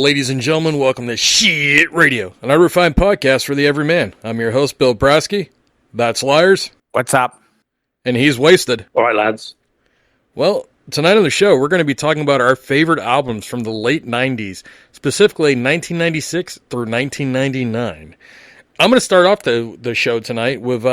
Ladies and gentlemen, welcome to Shit Radio, an unrefined podcast for the everyman. I'm your host, Bill Brasky. That's Liarz. What's up? And he's Wasted. All right, lads. Well, tonight on the show, we're going to be talking about our favorite albums from the late 90s, specifically 1996 through 1999. I'm going to start off the show tonight with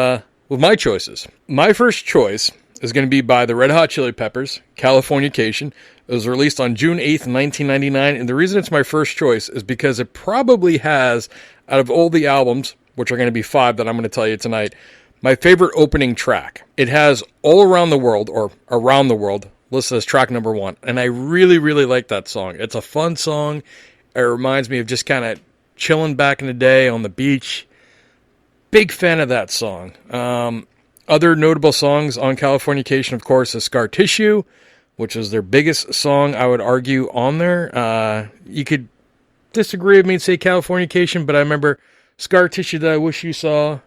my choices. My first choice is going to be by the Red Hot Chili Peppers, Californication. It was released on June 8th, 1999, and the reason it's my first choice is because it probably has, out of all the albums, which are going to be 5 that I'm going to tell you tonight, my favorite opening track. It has All Around the World, or Around the World, listed as track number 1, and I really, really like that song. It's a fun song. It reminds me of just kind of chilling back in the day on the beach. Big fan of that song. Other notable songs on Californication, of course, is Scar Tissue, which is their biggest song, I would argue, on there. You could disagree with me and say Californication, but I remember Scar Tissue That I Wish You Saw,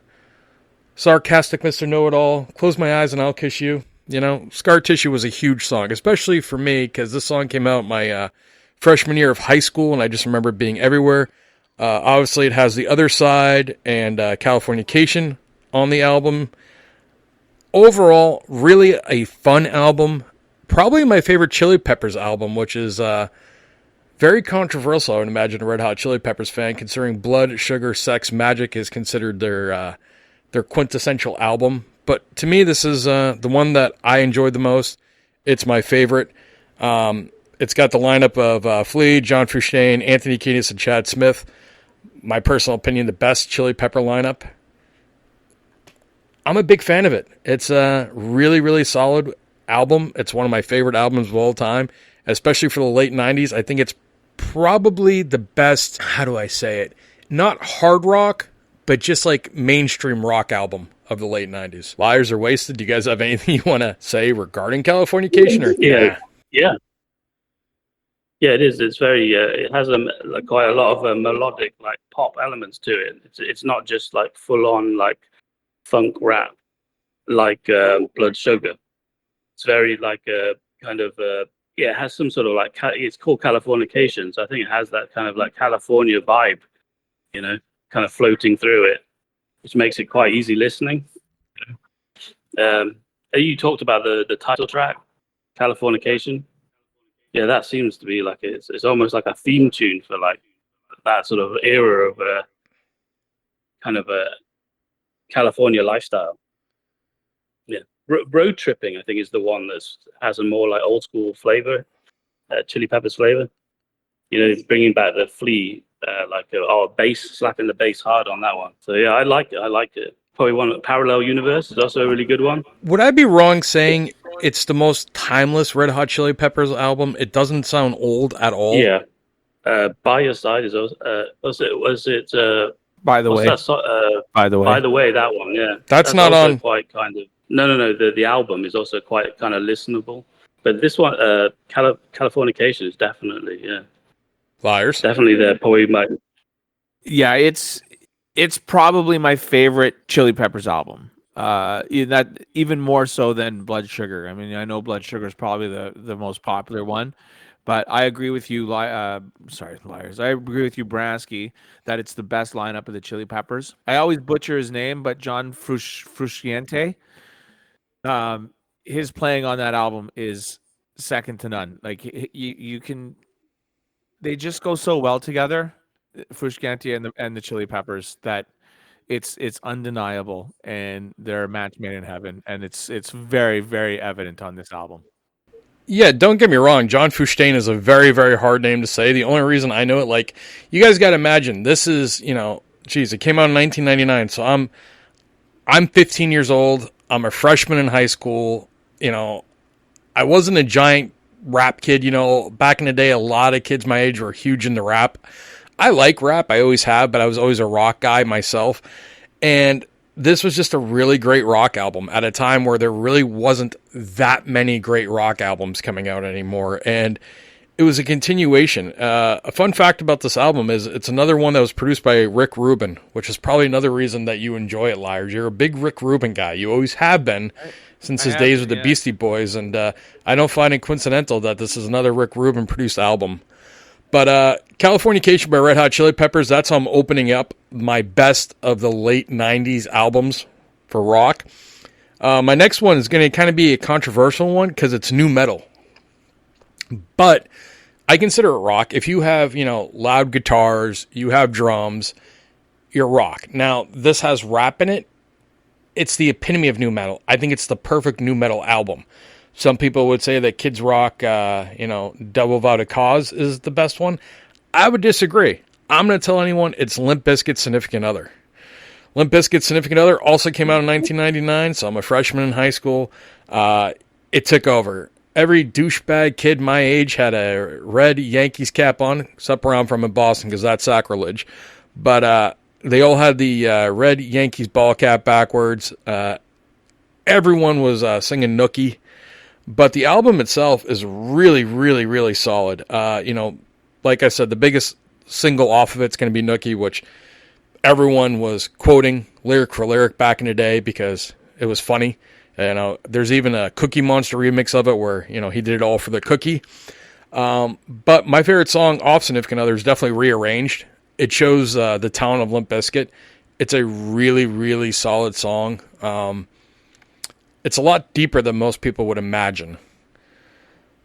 Sarcastic Mr. Know-It-All, Close My Eyes and I'll Kiss You. You know, Scar Tissue was a huge song, especially for me, because this song came out my freshman year of high school, and I just remember it being everywhere. Obviously, it has The Other Side and Californication on the album. Overall, really a fun album. Probably my favorite Chili Peppers album, which is very controversial, I would imagine, a Red Hot Chili Peppers fan, considering Blood, Sugar, Sex, Magic is considered their quintessential album. But to me, this is the one that I enjoyed the most. It's my favorite. It's got the lineup of Flea, John Frusciante, Anthony Kiedis, and Chad Smith. My personal opinion, the best Chili Pepper lineup. I'm a big fan of it. It's a really, really solid album. It's one of my favorite albums of all time, especially for the late 90s. I think it's probably the best, how do I say it? Not hard rock, but just like mainstream rock album of the late 90s. Liarz or Wasted, do you guys have anything you want to say regarding Californication? Or? Yeah, it is. It's very, it has quite a lot of melodic, like pop elements to it. It's not just like full on like funk rap, like Blood Sugar. It's very like a kind of it has some sort of like, it's called Californication, so I think it has that kind of like California vibe, you know, kind of floating through it, which makes it quite easy listening. You talked about the title track, Californication. Yeah, that seems to be like it's almost like a theme tune for like that sort of era of kind of a California lifestyle. Yeah, road tripping, I think, is the one that has a more like old school flavor, Chili Peppers flavor. You know, bringing back the Flea, bass, slapping the bass hard on that one. So yeah, I like it. Probably one. Parallel Universe is also a really good one. Would I be wrong saying it's the most timeless Red Hot Chili Peppers album? It doesn't sound old at all. Yeah. By Your Side is also. Was it? By the way. By the way, that one. Yeah. That's not on. Quite kind of. No. The album is also quite kind of listenable, but this one, Californication, is definitely Liarz. Definitely there. Probably my. Yeah, it's probably my favorite Chili Peppers album. That even more so than Blood Sugar. I mean, I know Blood Sugar is probably the most popular one, but I agree with you. Liarz. I agree with you, Brasky, that it's the best lineup of the Chili Peppers. I always butcher his name, but John Frusciante. His playing on that album is second to none. Like you can, they just go so well together, Frusciante and the Chili Peppers, that it's undeniable, and they're a match made in heaven, and it's very, very evident on this album. Yeah, don't get me wrong. John Frusciante is a very, very hard name to say. The only reason I know it, like, you guys got to imagine, this is, it came out in 1999, so I'm 15 years old. I'm a freshman in high school. I wasn't a giant rap kid. Back in the day, a lot of kids my age were huge into rap. I like rap. I always have, but I was always a rock guy myself. And this was just a really great rock album at a time where there really wasn't that many great rock albums coming out anymore. And it was a continuation. A fun fact about this album is it's another one that was produced by Rick Rubin, which is probably another reason that you enjoy it, Liarz. You're a big Rick Rubin guy. You always have been since his days with the Beastie Boys. And I don't find it coincidental that this is another Rick Rubin produced album. But Californication by Red Hot Chili Peppers, that's how I'm opening up my best of the late 90s albums for rock. My next one is going to kind of be a controversial one because it's nu metal. But I consider it rock. If you have, loud guitars, you have drums, you're rock. Now, this has rap in it. It's the epitome of nu metal. I think it's the perfect nu metal album. Some people would say that Kids Rock, Devil Without a Cause is the best one. I would disagree. I'm going to tell anyone it's Limp Bizkit's Significant Other. Limp Bizkit's Significant Other also came out in 1999, so I'm a freshman in high school. It took over. Every douchebag kid my age had a red Yankees cap on, except where I'm from in Boston, because that's sacrilege. But they all had the red Yankees ball cap backwards. Everyone was singing Nookie. But the album itself is really, really, really solid. Like I said, the biggest single off of it's going to be Nookie, which everyone was quoting lyric for lyric back in the day because it was funny. There's even a Cookie Monster remix of it where, he did it all for the cookie. But my favorite song off Significant Other is definitely Rearranged. It shows the talent of Limp Bizkit. It's a really, really solid song. It's a lot deeper than most people would imagine.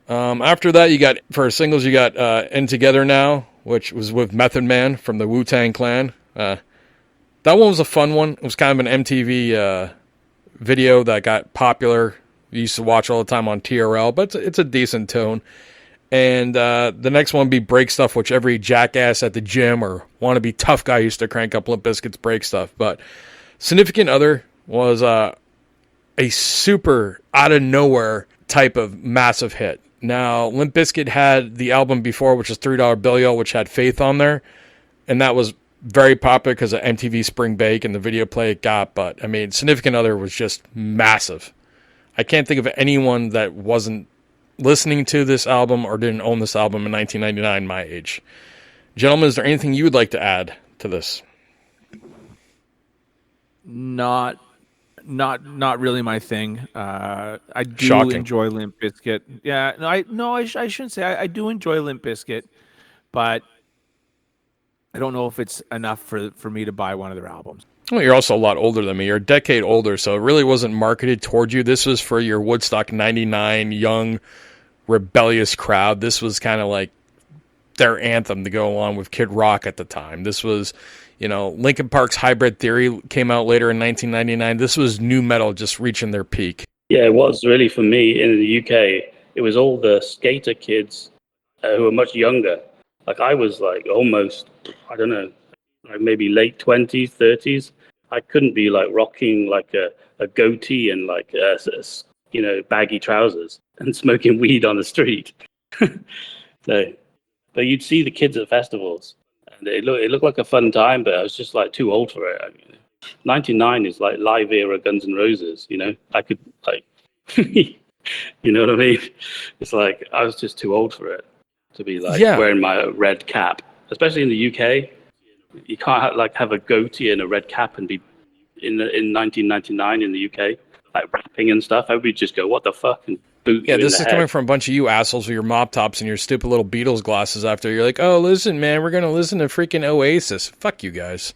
After that, for singles, you got In Together Now, which was with Method Man from the Wu-Tang Clan. That one was a fun one. It was kind of an MTV video that got popular. We used to watch all the time on TRL, but it's a decent tone. And the next one would be Break Stuff, which every jackass at the gym or wannabe tough guy used to crank up Limp Bizkit's Break Stuff. But Significant Other was a super out of nowhere type of massive hit. Now, Limp Bizkit had the album before, which was $3 Bill, which had Faith on there. And that was very popular because of MTV Spring Break and the video play it got. But, Significant Other was just massive. I can't think of anyone that wasn't listening to this album or didn't own this album in 1999, my age. Gentlemen, is there anything you would like to add to this? Not really my thing. I do Shocking. enjoy Limp Bizkit. Yeah, I shouldn't say I do enjoy Limp Bizkit, but I don't know if it's enough for me to buy one of their albums. Well, you're also a lot older than me. You're a decade older, so it really wasn't marketed towards you. This was for your Woodstock 99 young, rebellious crowd. This was kind of like their anthem to go along with Kid Rock at the time. This was, Linkin Park's Hybrid Theory came out later in 1999. This was nu metal just reaching their peak. Yeah, it was really for me in the UK. It was all the skater kids who were much younger. Like I was like almost, I don't know, like maybe late 20s, 30s. I couldn't be like rocking like a goatee and like baggy trousers and smoking weed on the street. But you'd see the kids at festivals, and it looked like a fun time. But I was just like too old for it. 99 is like live era Guns N' Roses. I could like, you know what I mean? It's like I was just too old for it to be like wearing my red cap, especially in the UK. You can't have a goatee and a red cap and be in 1999 in the UK, like rapping and stuff. Everybody just go, what the fuck? And boot you in this the is head. coming from a bunch of you assholes with your mop tops and your stupid little Beatles glasses after. You're like, oh, listen, man, we're going to listen to freaking Oasis. Fuck you guys.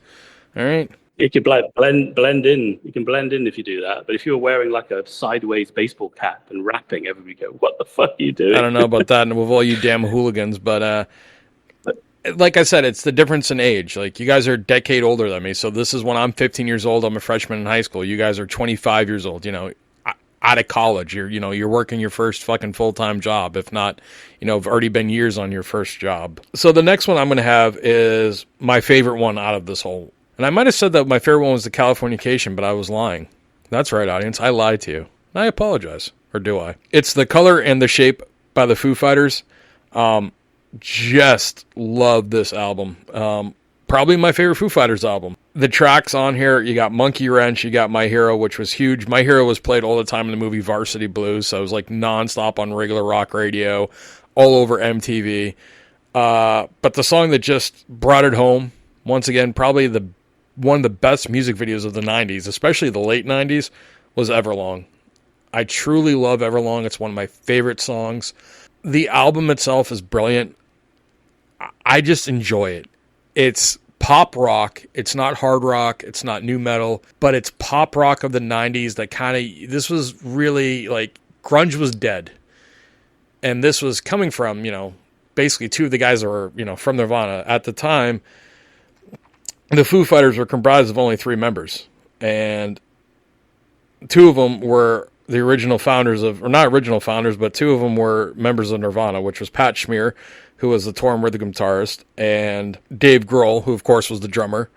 All right? You could blend in. You can blend in if you do that. But if you were wearing like a sideways baseball cap and rapping, everybody go, what the fuck are you doing? I don't know about that and with all you damn hooligans, but like I said, it's the difference in age. Like, you guys are a decade older than me, so this is when I'm 15 years old. I'm a freshman in high school. You guys are 25 years old, out of college. You're working your first fucking full-time job, if not, have already been years on your first job. So the next one I'm going to have is my favorite one out of this whole. And I might have said that my favorite one was the Californication, but I was lying. That's right, audience. I lied to you. I apologize. Or do I? It's The Color and the Shape by the Foo Fighters. Just love this album. Probably my favorite Foo Fighters album. The tracks on here, you got Monkey Wrench, you got My Hero, which was huge. My Hero was played all the time in the movie Varsity Blues, so it was like nonstop on regular rock radio, all over MTV. But the song that just brought it home, once again, probably one of the best music videos of the 90s, especially the late 90s, was Everlong. I truly love Everlong. It's one of my favorite songs. The album itself is brilliant. I just enjoy it. It's pop rock. It's not hard rock. It's not new metal, but it's pop rock of the 90s that kind of, this was really like, grunge was dead. And this was coming from, basically two of the guys that were, from Nirvana. At the time, the Foo Fighters were comprised of only 3 members. And 2 of them were the original founders of, or not original founders, but 2 of them were members of Nirvana, which was Pat Schmier, who was the tour and rhythm guitarist, and Dave Grohl, who of course was the drummer.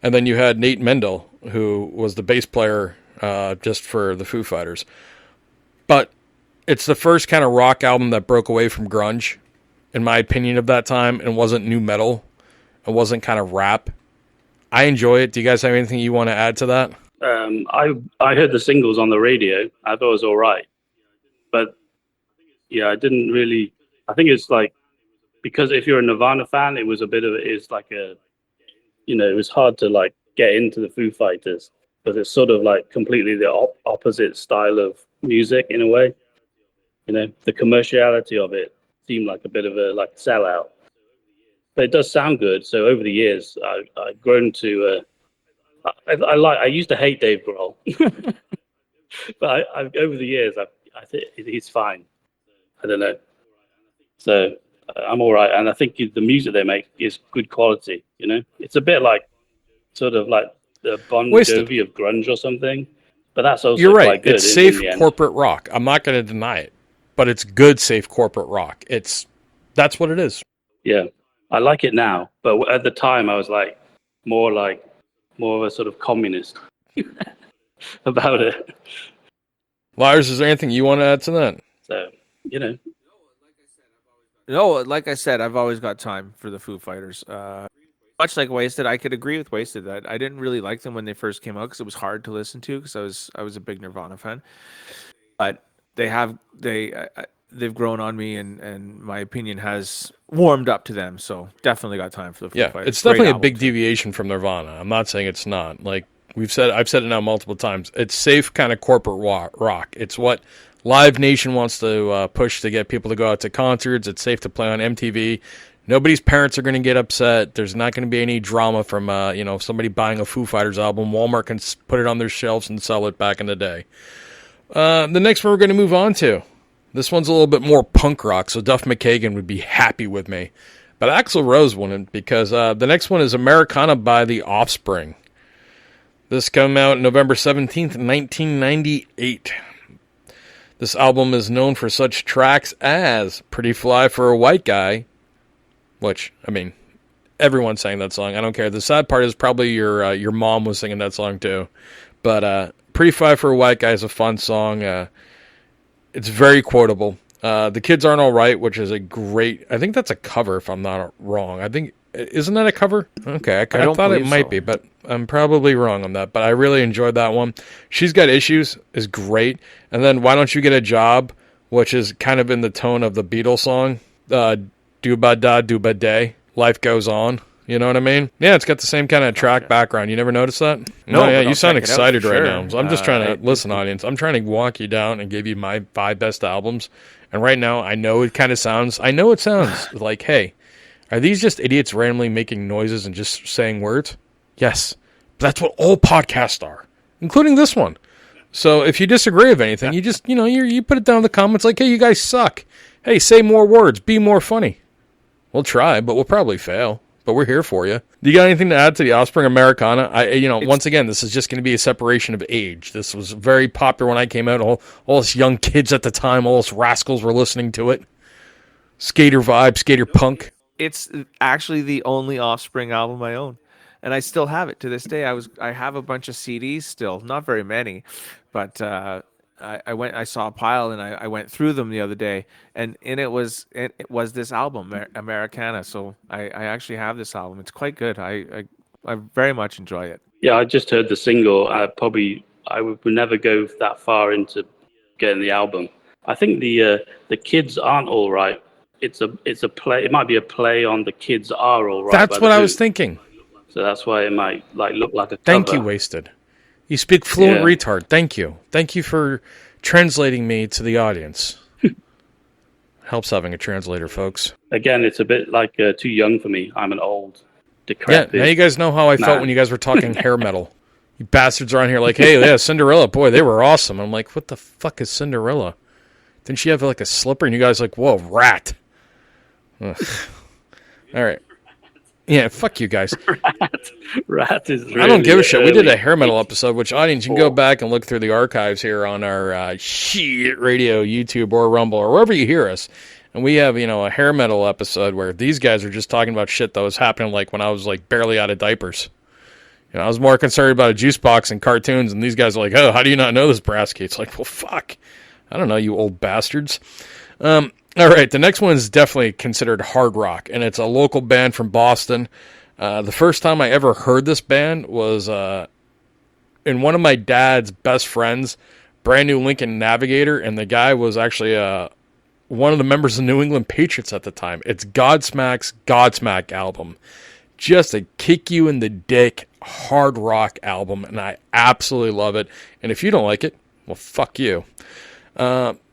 And then you had Nate Mendel, who was the bass player just for the Foo Fighters. But it's the first kind of rock album that broke away from grunge, in my opinion, of that time, and wasn't new metal. It wasn't kind of rap. I enjoy it. Do you guys have anything you want to add to that? I heard the singles on the radio. I thought it was all right. But, yeah, I didn't really... I think it's like... Because if you're a Nirvana fan, it was a bit of... It's like a... it was hard to, like, get into the Foo Fighters. Because it's sort of, like, completely the opposite style of music, in a way. The commerciality of it seemed like a bit of a, like, sellout. But it does sound good. So over the years, I've grown to... I used to hate Dave Grohl, but over the years, I think he's fine. I don't know. So I'm all right. And I think the music they make is good quality. It's a bit like, sort of like the Bon Jovi of grunge or something, but that's also You're right. quite good. It's safe corporate rock. I'm not going to deny it, but it's good, safe corporate rock. That's what it is. Yeah. I like it now, but at the time I was like, more of a sort of communist about it. Liarz, is there anything you want to add to that? So, No, like I said, I've always got time for the Foo Fighters. Much like Wasted, I could agree with Wasted that I didn't really like them when they first came out because it was hard to listen to because I was a big Nirvana fan. But they've grown on me, and my opinion has warmed up to them. So definitely got time for the Foo Fighters. It's definitely a big deviation from Nirvana. I'm not saying it's not. Like I've said it now multiple times. It's safe kind of corporate rock. It's what Live Nation wants to push to get people to go out to concerts. It's safe to play on MTV. Nobody's parents are going to get upset. There's not going to be any drama from somebody buying a Foo Fighters album. Walmart can put it on their shelves and sell it back in the day. The next one we're going to move on to. This one's a little bit more punk rock, so Duff McKagan would be happy with me. But Axl Rose wouldn't, because the next one is Americana by The Offspring. This came out November 17th, 1998. This album is known for such tracks as Pretty Fly for a White Guy, which, everyone sang that song. I don't care. The sad part is probably your mom was singing that song too. But Pretty Fly for a White Guy is a fun song. It's very quotable. The Kids Aren't All Right, which is a great... I think that's a cover, if I'm not wrong. Isn't that a cover? Okay, I thought it might be, but I'm probably wrong on that. But I really enjoyed that one. She's Got Issues is great. And then Why Don't You Get a Job, which is kind of in the tone of the Beatles song. Do-ba-da, do-ba-day. Life Goes On. You know what I mean? Yeah, it's got the same kind of track background. You never noticed that? No, yeah, you sound excited right now. So I'm just trying to, listen, I audience, I'm trying to walk you down and give you my 5 best albums. And right now, I know it sounds like, hey, are these just idiots randomly making noises and just saying words? Yes. That's what all podcasts are, including this one. So if you disagree with anything, you just, you put it down in the comments like, hey, you guys suck. Hey, say more words. Be more funny. We'll try, but we'll probably fail. But we're here for you. Do you got anything to add to The Offspring Americana? Once again, this is just going to be a separation of age. This was very popular when I came out. All us young kids at the time, all us rascals were listening to it. Skater vibe, skater punk. It's actually the only Offspring album I own, and I still have it to this day. I have a bunch of CDs still, not very many, but I saw a pile and I went through them the other day, and it was this album Americana. So I actually have this album. It's quite good. I very much enjoy it. Yeah, I just heard the single. I would never go that far into getting the album. I think the Kids Aren't All Right. It's a play. It might be a play on The Kids Are All Right. That's what I was thinking. So that's why it might look like a cover. Thank you, Wasted. You speak fluent retard. Thank you. Thank you for translating me to the audience. Helps having a translator, folks. Again, it's a bit like too young for me. I'm an old, Yeah, decrepit. now you guys know how I felt man. when you guys were talking hair metal. You bastards are on here like, hey, yeah, Cinderella, boy, they were awesome. I'm like, what the fuck is Cinderella? Didn't she have like a slipper? And you guys like, whoa, rat. Ugh. All right. Yeah, fuck you guys. Rat is really I don't give a shit. We did a early. hair metal episode, which audience, you can go back and look through the archives here on our shit radio, YouTube, or Rumble, or wherever you hear us. And we have, a hair metal episode where these guys are just talking about shit that was happening like when I was like barely out of diapers. I was more concerned about a juice box and cartoons, and these guys are like, oh, how do you not know this, Brasky? It's like, well, fuck. I don't know, you old bastards. All right, the next one is definitely considered hard rock, and it's a local band from Boston. The first time I ever heard this band was in one of my dad's best friends' brand new Lincoln Navigator, and the guy was actually one of the members of the New England Patriots at the time. It's Godsmack's Godsmack album. Just a kick you in the dick hard rock album, and I absolutely love it. And if you don't like it, well, fuck you.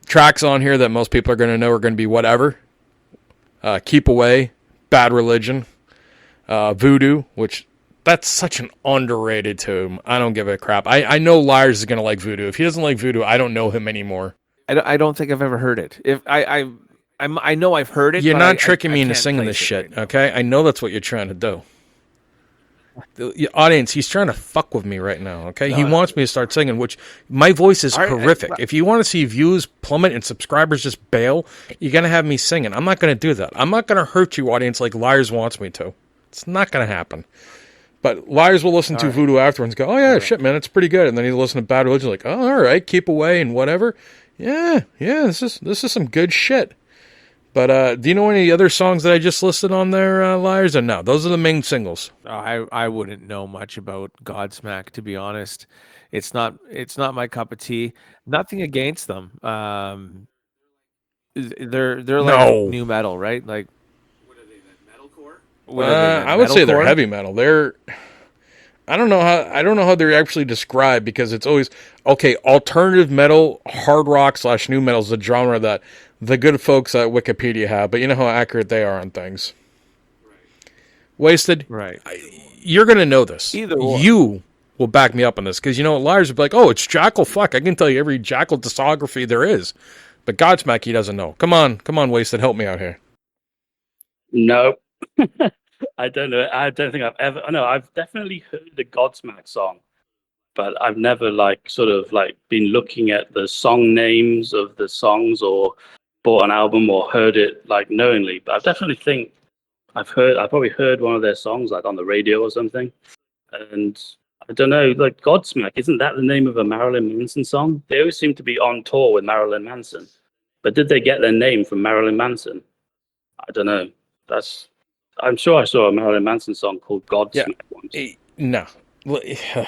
Tracks on here that most people are going to know are going to be Whatever, Keep Away, Bad Religion, Voodoo, which that's such an underrated tune. I don't give a crap. I know Liarz is going to like Voodoo. If he doesn't like Voodoo, I don't know him anymore. I don't think I've ever heard it. If I know I've heard it. You're but not tricking me I into can't singing place this it shit, right now. okay? I know that's what you're trying to do. The audience, he's trying to fuck with me right now, okay? He wants me to start singing, which my voice is All right, horrific. If you want to see views plummet and subscribers just bail, you're going to have me singing. I'm not going to do that. I'm not going to hurt you, audience, like Liarz wants me to. It's not going to happen. But Liarz will listen to Voodoo afterwards and go, oh, yeah, shit, man, it's pretty good. And then he'll listen to Bad Religion like, oh, all right, Keep Away and Whatever. Yeah, this is some good shit. But do you know any other songs that I just listed on there, Liarz? And no, those are the main singles. I wouldn't know much about Godsmack, to be honest. It's not my cup of tea. Nothing against them. They're like No. new metal, right? Like what are they? Metalcore? I would say they're heavy metal. I don't know how they're actually described, because it's always alternative metal, hard rock / new metal is the genre that the good folks at Wikipedia have, but you know how accurate they are on things. Right. Wasted. Right. You're gonna know this. Either or. You will back me up on this, because Liarz would be like, oh, it's Jackal. Fuck, I can tell you every Jackal discography there is, but Godsmack he doesn't know. Come on, Wasted, help me out here. No. I don't know. I don't think I've ever. No, I've definitely heard the Godsmack song, but I've never been looking at the song names of the songs or bought an album or heard it knowingly. But I definitely think I've probably heard one of their songs on the radio or something. And I don't know, Godsmack, isn't that the name of a Marilyn Manson song? They always seem to be on tour with Marilyn Manson. But did they get their name from Marilyn Manson? I don't know. I'm sure I saw a Marilyn Manson song called Godsmack once. No. The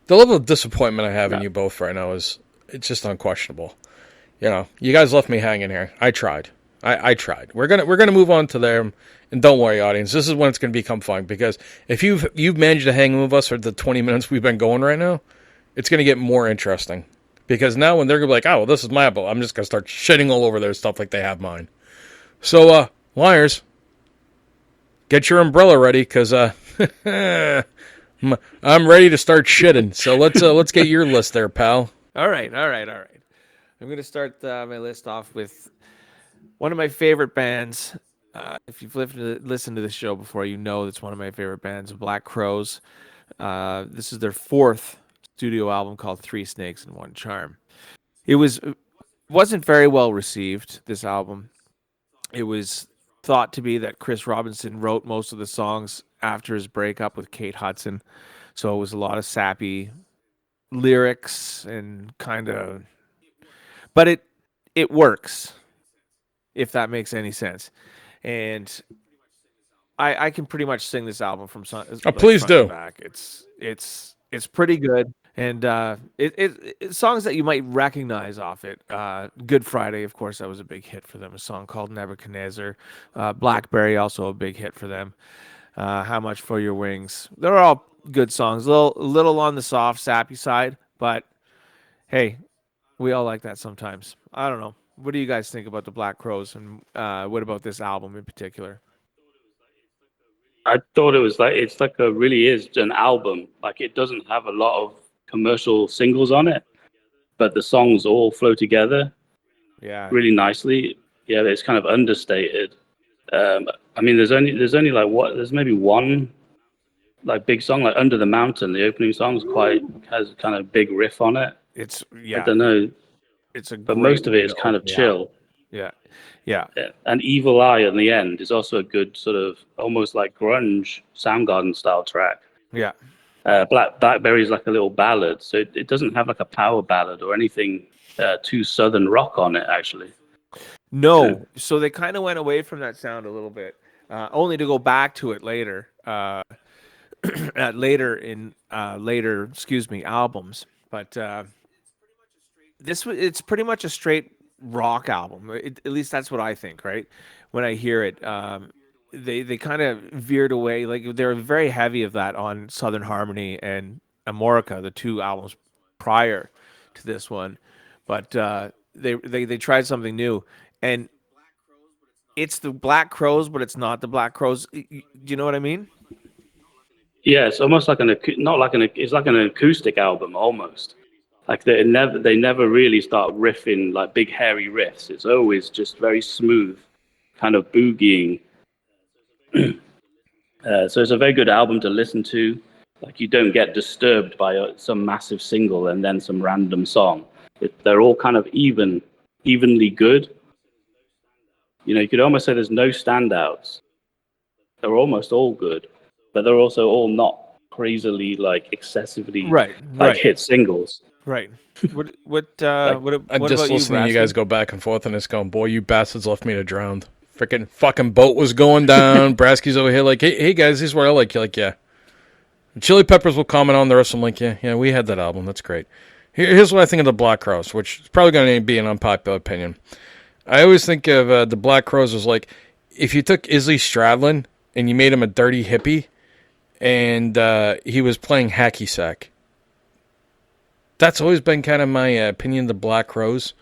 level of disappointment I have in you both right now it's just unquestionable. You guys left me hanging here. I tried. I tried. We're gonna move on to them, and don't worry, audience. This is when it's gonna become fun, because if you've managed to hang with us for the 20 minutes we've been going right now, it's gonna get more interesting. Because now when they're gonna be like, oh, well, this is my Apple, I'm just gonna start shitting all over their stuff like they have mine. So, Liarz, get your umbrella ready, because I'm ready to start shitting. So let's get your list there, pal. All right. I'm going to start my list off with one of my favorite bands. If you've listened to this show before, you know it's one of my favorite bands, Black Crowes. This is their fourth studio album called Three Snakes and One Charm. It wasn't very well received, this album. It was thought to be that Chris Robinson wrote most of the songs after his breakup with Kate Hudson. So it was a lot of sappy lyrics and kind of... But it works, if that makes any sense. And I can pretty much sing this album from please front do. to back. It's pretty good. And it's songs that you might recognize off it. Good Friday, of course, that was a big hit for them. A song called Nebuchadnezzar. Blackberry, also a big hit for them. How Much for Your Wings. They're all good songs. A little on the soft, sappy side, but hey, we all like that sometimes. I don't know. What do you guys think about the Black Crowes, and what about this album in particular? I thought it's like a really is an album. Like it doesn't have a lot of commercial singles on it, but the songs all flow together Yeah, really nicely. Yeah, it's kind of understated. I mean, there's only like there's maybe one like big song like Under the Mountain. The opening song's has kind of big riff on it. it's I don't know, it's a but great most of way it is to kind open of the album. chill. Yeah, yeah, Yeah. And Evil Eye in the end is also a good sort of almost like grunge Soundgarden style track. yeah. Blackberry is like a little ballad, so it doesn't have like a power ballad or anything too southern rock on it. Actually, No, so they kind of went away from that sound a little bit, only to go back to it later, later, excuse me, albums. But it's pretty much a straight rock album. At least that's what I think, right? When I hear it, they kind of veered away. Like they're very heavy of that on Southern Harmony and Amorica, the two albums prior to this one. But they tried something new, and it's the Black Crowes, but it's not the Black Crowes. Do you know what I mean? yeah, it's almost like not like it's like an acoustic album almost. Like they never really start riffing like big hairy riffs. It's always just very smooth, kind of boogieing. So it's a very good album to listen to. Like you don't get disturbed by some massive single and then some random song. They're all kind of evenly good. You know, you could almost say there's no standouts. They're almost all good, but they're also all not crazily like excessively Right, like right, hit singles. right. What Like, what I'm what just about you, listening to you guys Brasky? go back and forth and it's going, boy, you bastards left me to drown. Freaking fucking boat was going down. Brasky's over here like, hey guys, this is what I like. You're like, yeah. And Chili Peppers will comment on the rest. I'm like, yeah, we had that album. That's great. Here's what I think of the Black Crowes, which is probably going to be an unpopular opinion. I always think of the Black Crowes as like, if you took Isley Stradlin and you made him a dirty hippie and he was playing hacky sack. That's always been kind of my opinion of the Black Crowes.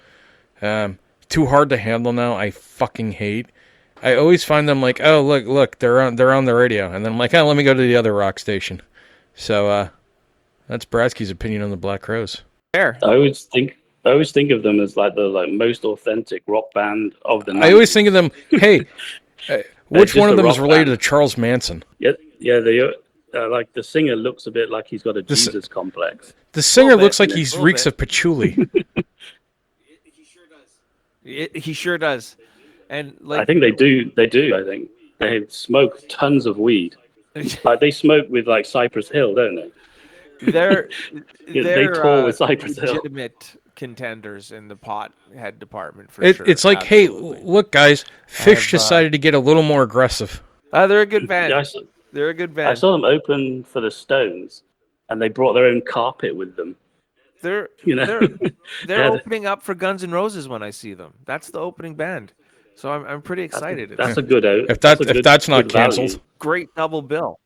Too hard to handle now. I fucking hate. I always find them like, oh look, they're on the radio, and then I'm like, oh, let me go to the other rock station. So that's Brasky's opinion on the Black Crowes. Fair. I always think of them as like the most authentic rock band of the 90s. I always think of them. Hey, which just one of a them is rock related band. to Charles Manson? Yeah, they like the singer looks a bit like he's got a Jesus complex. The singer Little bit, looks like a he little reeks bit. of patchouli. He sure does. And like I think they do. I think they smoke tons of weed. Like they smoke with like Cypress Hill, don't they? they're They they're tour with Cypress Hill. legitimate contenders in the pot head department for sure. It's like, Absolutely. hey, look, guys, Fish I've, decided to get a little more aggressive. They're a good band. Yeah, They're a good I band. saw them open for the Stones, and they brought their own carpet with them. They're You know, they're Yeah, opening up for Guns N' Roses when I see them. That's the opening band. So I'm pretty excited. It's that's a good. If that's not good value. canceled. a great double bill.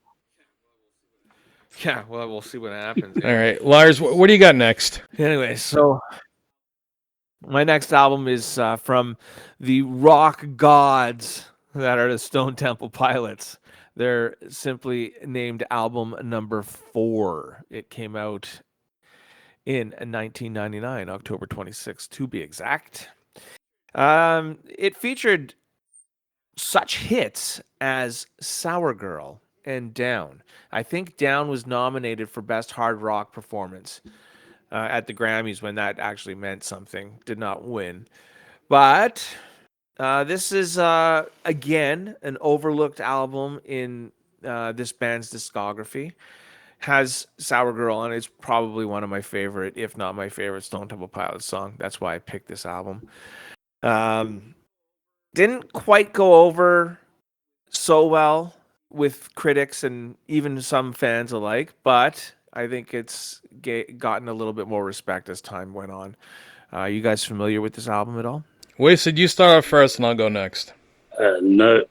Yeah, well, we'll see what happens. All right, Liarz, what do you got next? Anyway, so my next album is from the rock gods that are the Stone Temple Pilots. They're simply named album number 4. It came out in 1999, October 26th, to be exact. It featured such hits as Sour Girl and Down. I think Down was nominated for Best Hard Rock Performance at the Grammys when that actually meant something. Did not win. But this is, again, an overlooked album in this band's discography. Has Sour Girl on it. It's probably one of my favorite, if not my favorite, Stone Temple Pilots song. That's why I picked this album. Didn't quite go over so well with critics and even some fans alike, but I think it's gotten a little bit more respect as time went on. You guys familiar with this album at all? Wasted, you start off first, and I'll go next. No,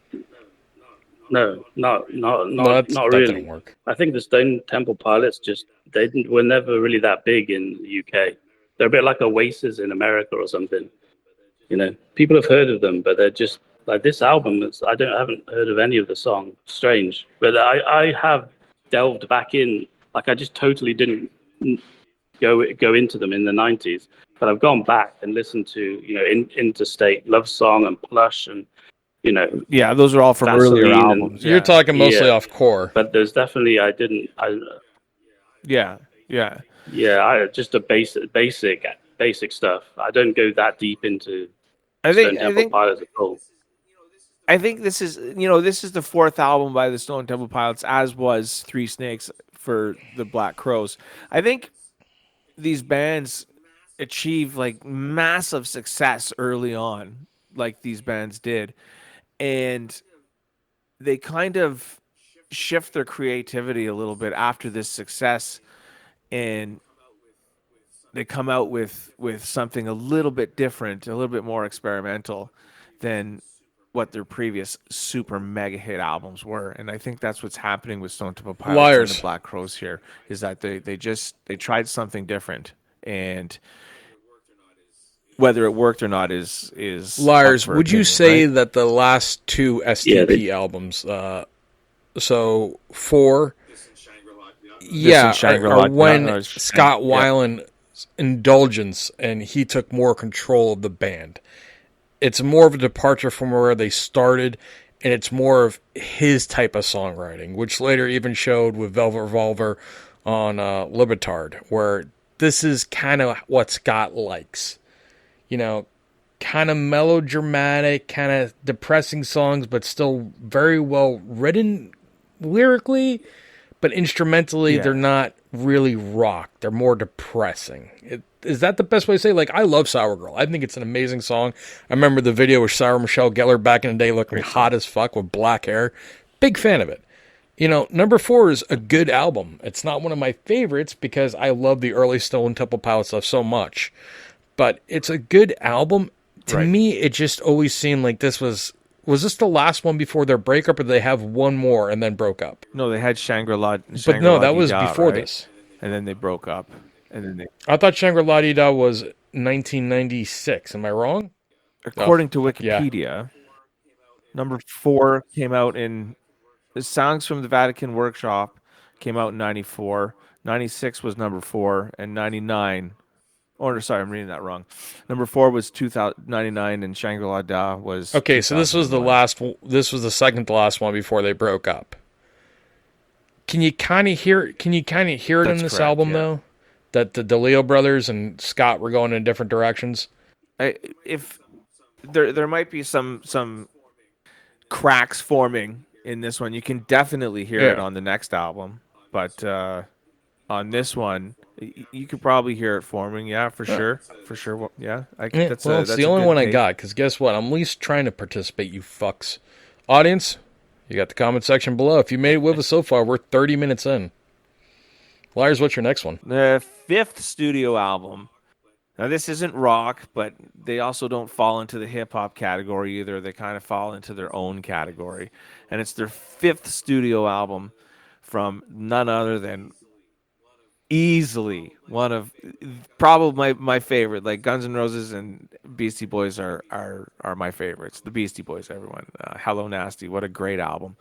not That really. didn't work. I think the Stone Temple Pilots were never really that big in the UK. They're a bit like Oasis in America or something. people have heard of them, but they're just like this album. I haven't heard of any of the songs. Strange, but I have delved back in. Like I just totally didn't go into them in the '90s, but I've gone back and listened to Interstate Love Song and Plush and Yeah, those are all from earlier Vaseline albums. You're talking mostly off core. But there's definitely Yeah. just a basic stuff. I don't go that deep into I Stone think Temple Pilots at all. I think this is the fourth album by the Stone Temple Pilots, as was Three Snakes for the Black Crowes. I think these bands achieve like massive success early on, like these bands did, and they kind of shift their creativity a little bit after this success, and they come out with something a little bit different, a little bit more experimental than what their previous super mega hit albums were. And I think that's what's happening with Stone Temple Pilots Liarz. and the Black Crowes here, is that they tried something different, and whether it worked or not is Liarz, would you say right? that the last two STP albums, so 4, are when Scott Weiland's indulgence and he took more control of the band? It's more of a departure from where they started, and it's more of his type of songwriting, which later even showed with Velvet Revolver on Libertard, where this is kind of what Scott likes. Kind of melodramatic, kind of depressing songs, but still very well written lyrically, but instrumentally they're not really rock. They're more depressing. Is that the best way to say it? Like, I love Sour Girl. I think it's an amazing song. I remember the video with Sarah Michelle Gellar back in the day looking hot as fuck with black hair. Big fan of it. Number 4 is a good album. It's not one of my favorites because I love the early Stone Temple Pilots stuff so much. But it's a good album. To me, it just always seemed like this was this the last one before their breakup, or did they have one more and then broke up? No, they had Shangri-La. But no, that was before this. And then they broke up. And then I thought Shangri-La Dee Da was 1996. Am I wrong? According to Wikipedia, number 4 came out in the Songs from the Vatican Workshop came out in 94. 96 was number 4, and 99. Or sorry, I'm reading that wrong. Number 4 was 2099, and Shangri-La Da was. Okay, so this was the last. This was the second to last one before they broke up. Can you kind of hear it? Can you kind of hear it in this album though? That the DeLeo brothers and Scott were going in different directions. If there might be some cracks forming in this one, you can definitely hear it on the next album, but on this one, you could probably hear it forming. Yeah, for sure. Yeah, that's the only one I got. Because guess what? I'm at least trying to participate. You fucks, audience. You got the comment section below. If you made it with us so far, we're 30 minutes in. Liarz, what's your next one? The 5th studio album. Now, this isn't rock, but they also don't fall into the hip-hop category either. They kind of fall into their own category. And it's their 5th studio album from none other than easily one of probably my favorite. Like Guns N' Roses and Beastie Boys are my favorites. The Beastie Boys, everyone. Hello Nasty, what a great album.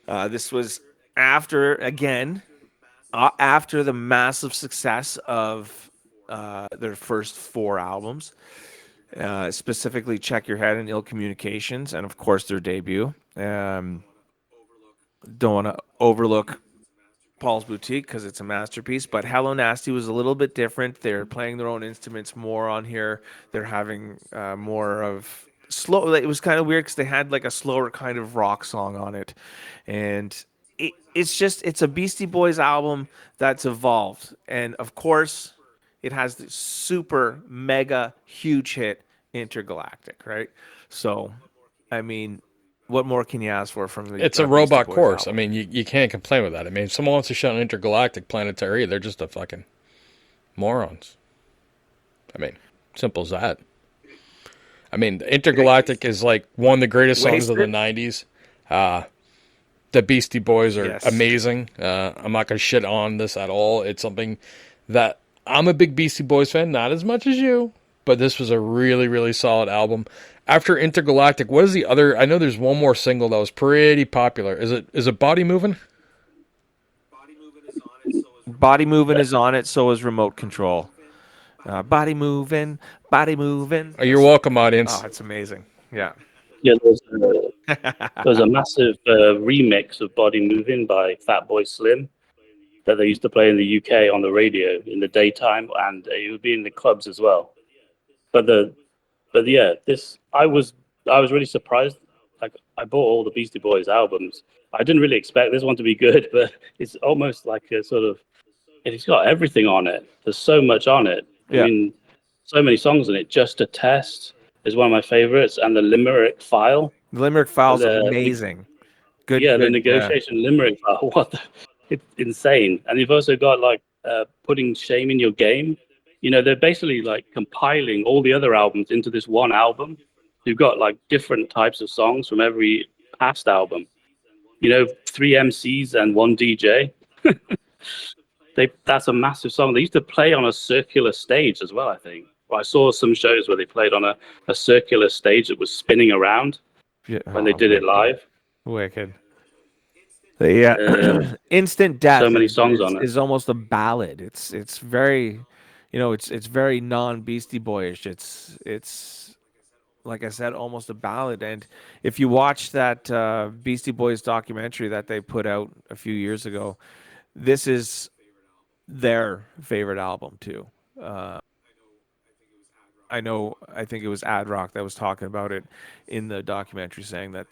This was after the massive success of their first 4 albums, specifically Check Your Head and Ill Communications, and of course their debut. Don't want to overlook Paul's Boutique because it's a masterpiece, but Hello Nasty was a little bit different. They're playing their own instruments more on here. They're having more of slow. It was kind of weird because they had like a slower kind of rock song on it, and it's a Beastie Boys album that's evolved. And of course, it has the super mega huge hit Intergalactic, right? So, I mean, what more can you ask for from the? It's a robot chorus. Album? I mean, you can't complain with that. I mean, if someone wants to shout Intergalactic Planetary, they're just a fucking morons. I mean, simple as that. I mean, Intergalactic is like one of the greatest songs of the 90s. The Beastie Boys are amazing. I'm not going to shit on this at all. It's something that I'm a big Beastie Boys fan, not as much as you, but this was a really, really solid album. After Intergalactic, what is the other? I know there's one more single that was pretty popular. Is it Body Moving? Body Moving is on it, so is Remote Control. Body moving. Oh, you're welcome, audience. Oh, it's amazing. Yeah. Yeah, there's a massive remix of Body Moving by Fatboy Slim that they used to play in the UK on the radio in the daytime, and it would be in the clubs as well. But yeah, this I was really surprised. Like, I bought all the Beastie Boys albums. I didn't really expect this one to be good, but it's almost like a sort of, it's got everything on it. There's so much on it. Yeah. I mean, so many songs in it. Just a Test is one of my favorites, and the Limerick File. The Limerick File's amazing. Good. Yeah, the negotiation Limerick File. What the, it's insane. And you've also got like Putting Shame in Your Game. You know, they're basically like compiling all the other albums into this one album. You've got like different types of songs from every past album. You know, 3 MCs and 1 DJ. That's a massive song. They used to play on a circular stage as well, I think. Well, I saw some shows where they played on a circular stage that was spinning around when they did it live. Wicked. Yeah, Instant Death. So many songs on it. Is almost a ballad. It's very, it's very non-Beastie Boyish. It's like I said, almost a ballad. And if you watch that Beastie Boys documentary that they put out a few years ago, this is their favorite album too. I think it was Ad Rock that was talking about it in the documentary, saying that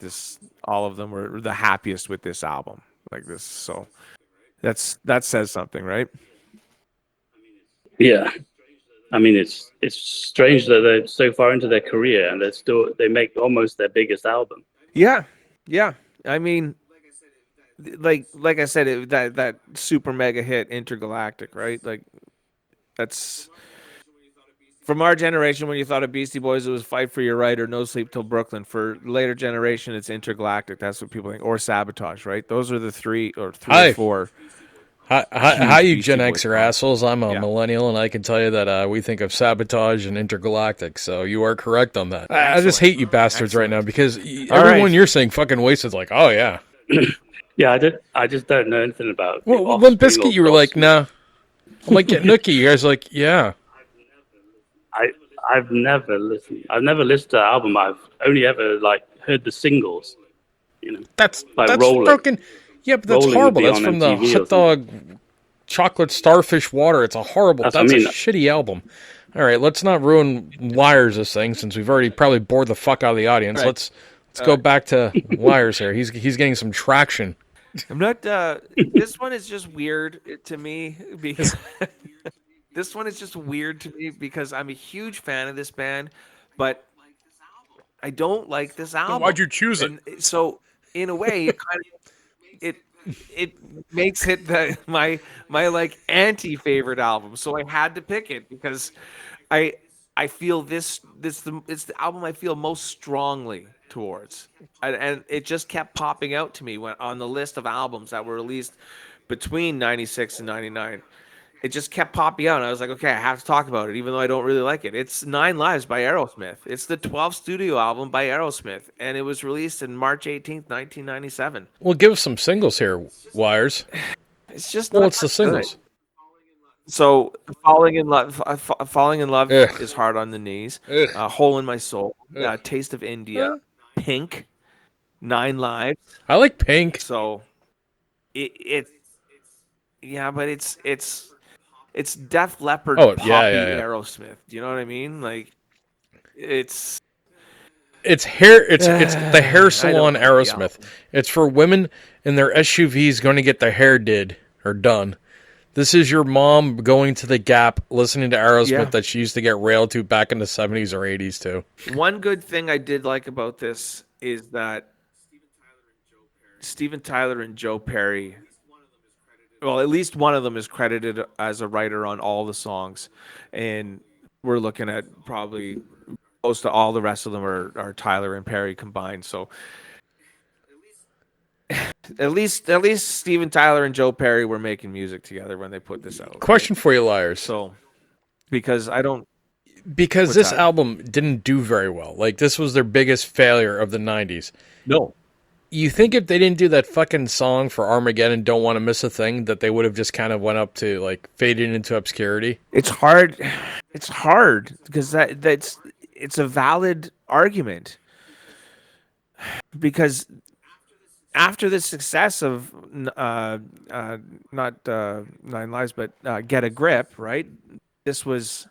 all of them were the happiest with this album, like this. So that says something, right? Yeah, I mean, it's strange that they're so far into their career and they make almost their biggest album. Yeah. I mean, like I said, that super mega hit Intergalactic, right? Like, that's from our generation. When you thought of Beastie Boys, it was Fight for Your Right or No Sleep Till Brooklyn. For later generation, it's Intergalactic. That's what people think, or Sabotage, right? Those are the three or four. Hi, you Gen Xer assholes. I'm a millennial, and I can tell you that we think of Sabotage and Intergalactic, so you are correct on that. I just hate you bastards right now, because everyone you're saying fucking Wasted like, oh, yeah. Yeah, I just don't know anything about. Well, when Biscuit, you were like, nah. I'm like, get Nookie. You guys are like, yeah. I've never listened. I've never listened to the album. I've only ever like heard the singles. You know, that's Rolling. Broken. Yeah, but that's horrible. That's from the Hot Dog Chocolate Starfish Water. It's a horrible. That's a shitty album. All right, let's not ruin Liarz this thing, since we've already probably bored the fuck out of the audience. Right. Let's go back to Liarz here. He's getting some traction. I'm not. This one is just weird to me because this one is just weird to me because I'm a huge fan of this band, but I don't like this album. Why'd you choose it? And so, in a way, it makes it my like anti-favorite album. So I had to pick it because I feel it's the album I feel most strongly towards, and it just kept popping out to me when on the list of albums that were released between 96 and 99. It just kept popping out, and I was like, okay, I have to talk about it, even though I don't really like it. It's 9 Lives by Aerosmith. It's the 12th studio album by Aerosmith, and it was released in March 18th, 1997. Well, give us some singles here, Liarz. It's just what's the singles? So, Falling in Love is Hard on the Knees. Hole in My Soul, Taste of India, Pink, 9 Lives. I like Pink. So, it's but it's Def Leppard poppy Aerosmith. Do you know what I mean? Like, it's hair. It's the hair salon Aerosmith. It's for women in their SUVs going to get their hair did or done. This is your mom going to the Gap, listening to Aerosmith that she used to get railed to back in the 70s or 80s too. One good thing I did like about this is that Steven Tyler and Joe Perry, well, at least one of them is credited as a writer on all the songs, and we're looking at probably close to all the rest of them are Tyler and Perry combined. So at least Steven Tyler and Joe Perry were making music together when they put this out. Question for you, Liarz. So because I don't. because What's this that? album didn't do very well. Like, this was their biggest failure of the 90s. No. You think if they didn't do that fucking song for Armageddon, Don't Want to Miss a Thing, that they would have just kind of went up to, like, faded into obscurity? It's hard. It's hard because it's a valid argument. Because after the success of not Nine Lives, but Get a Grip, right? This is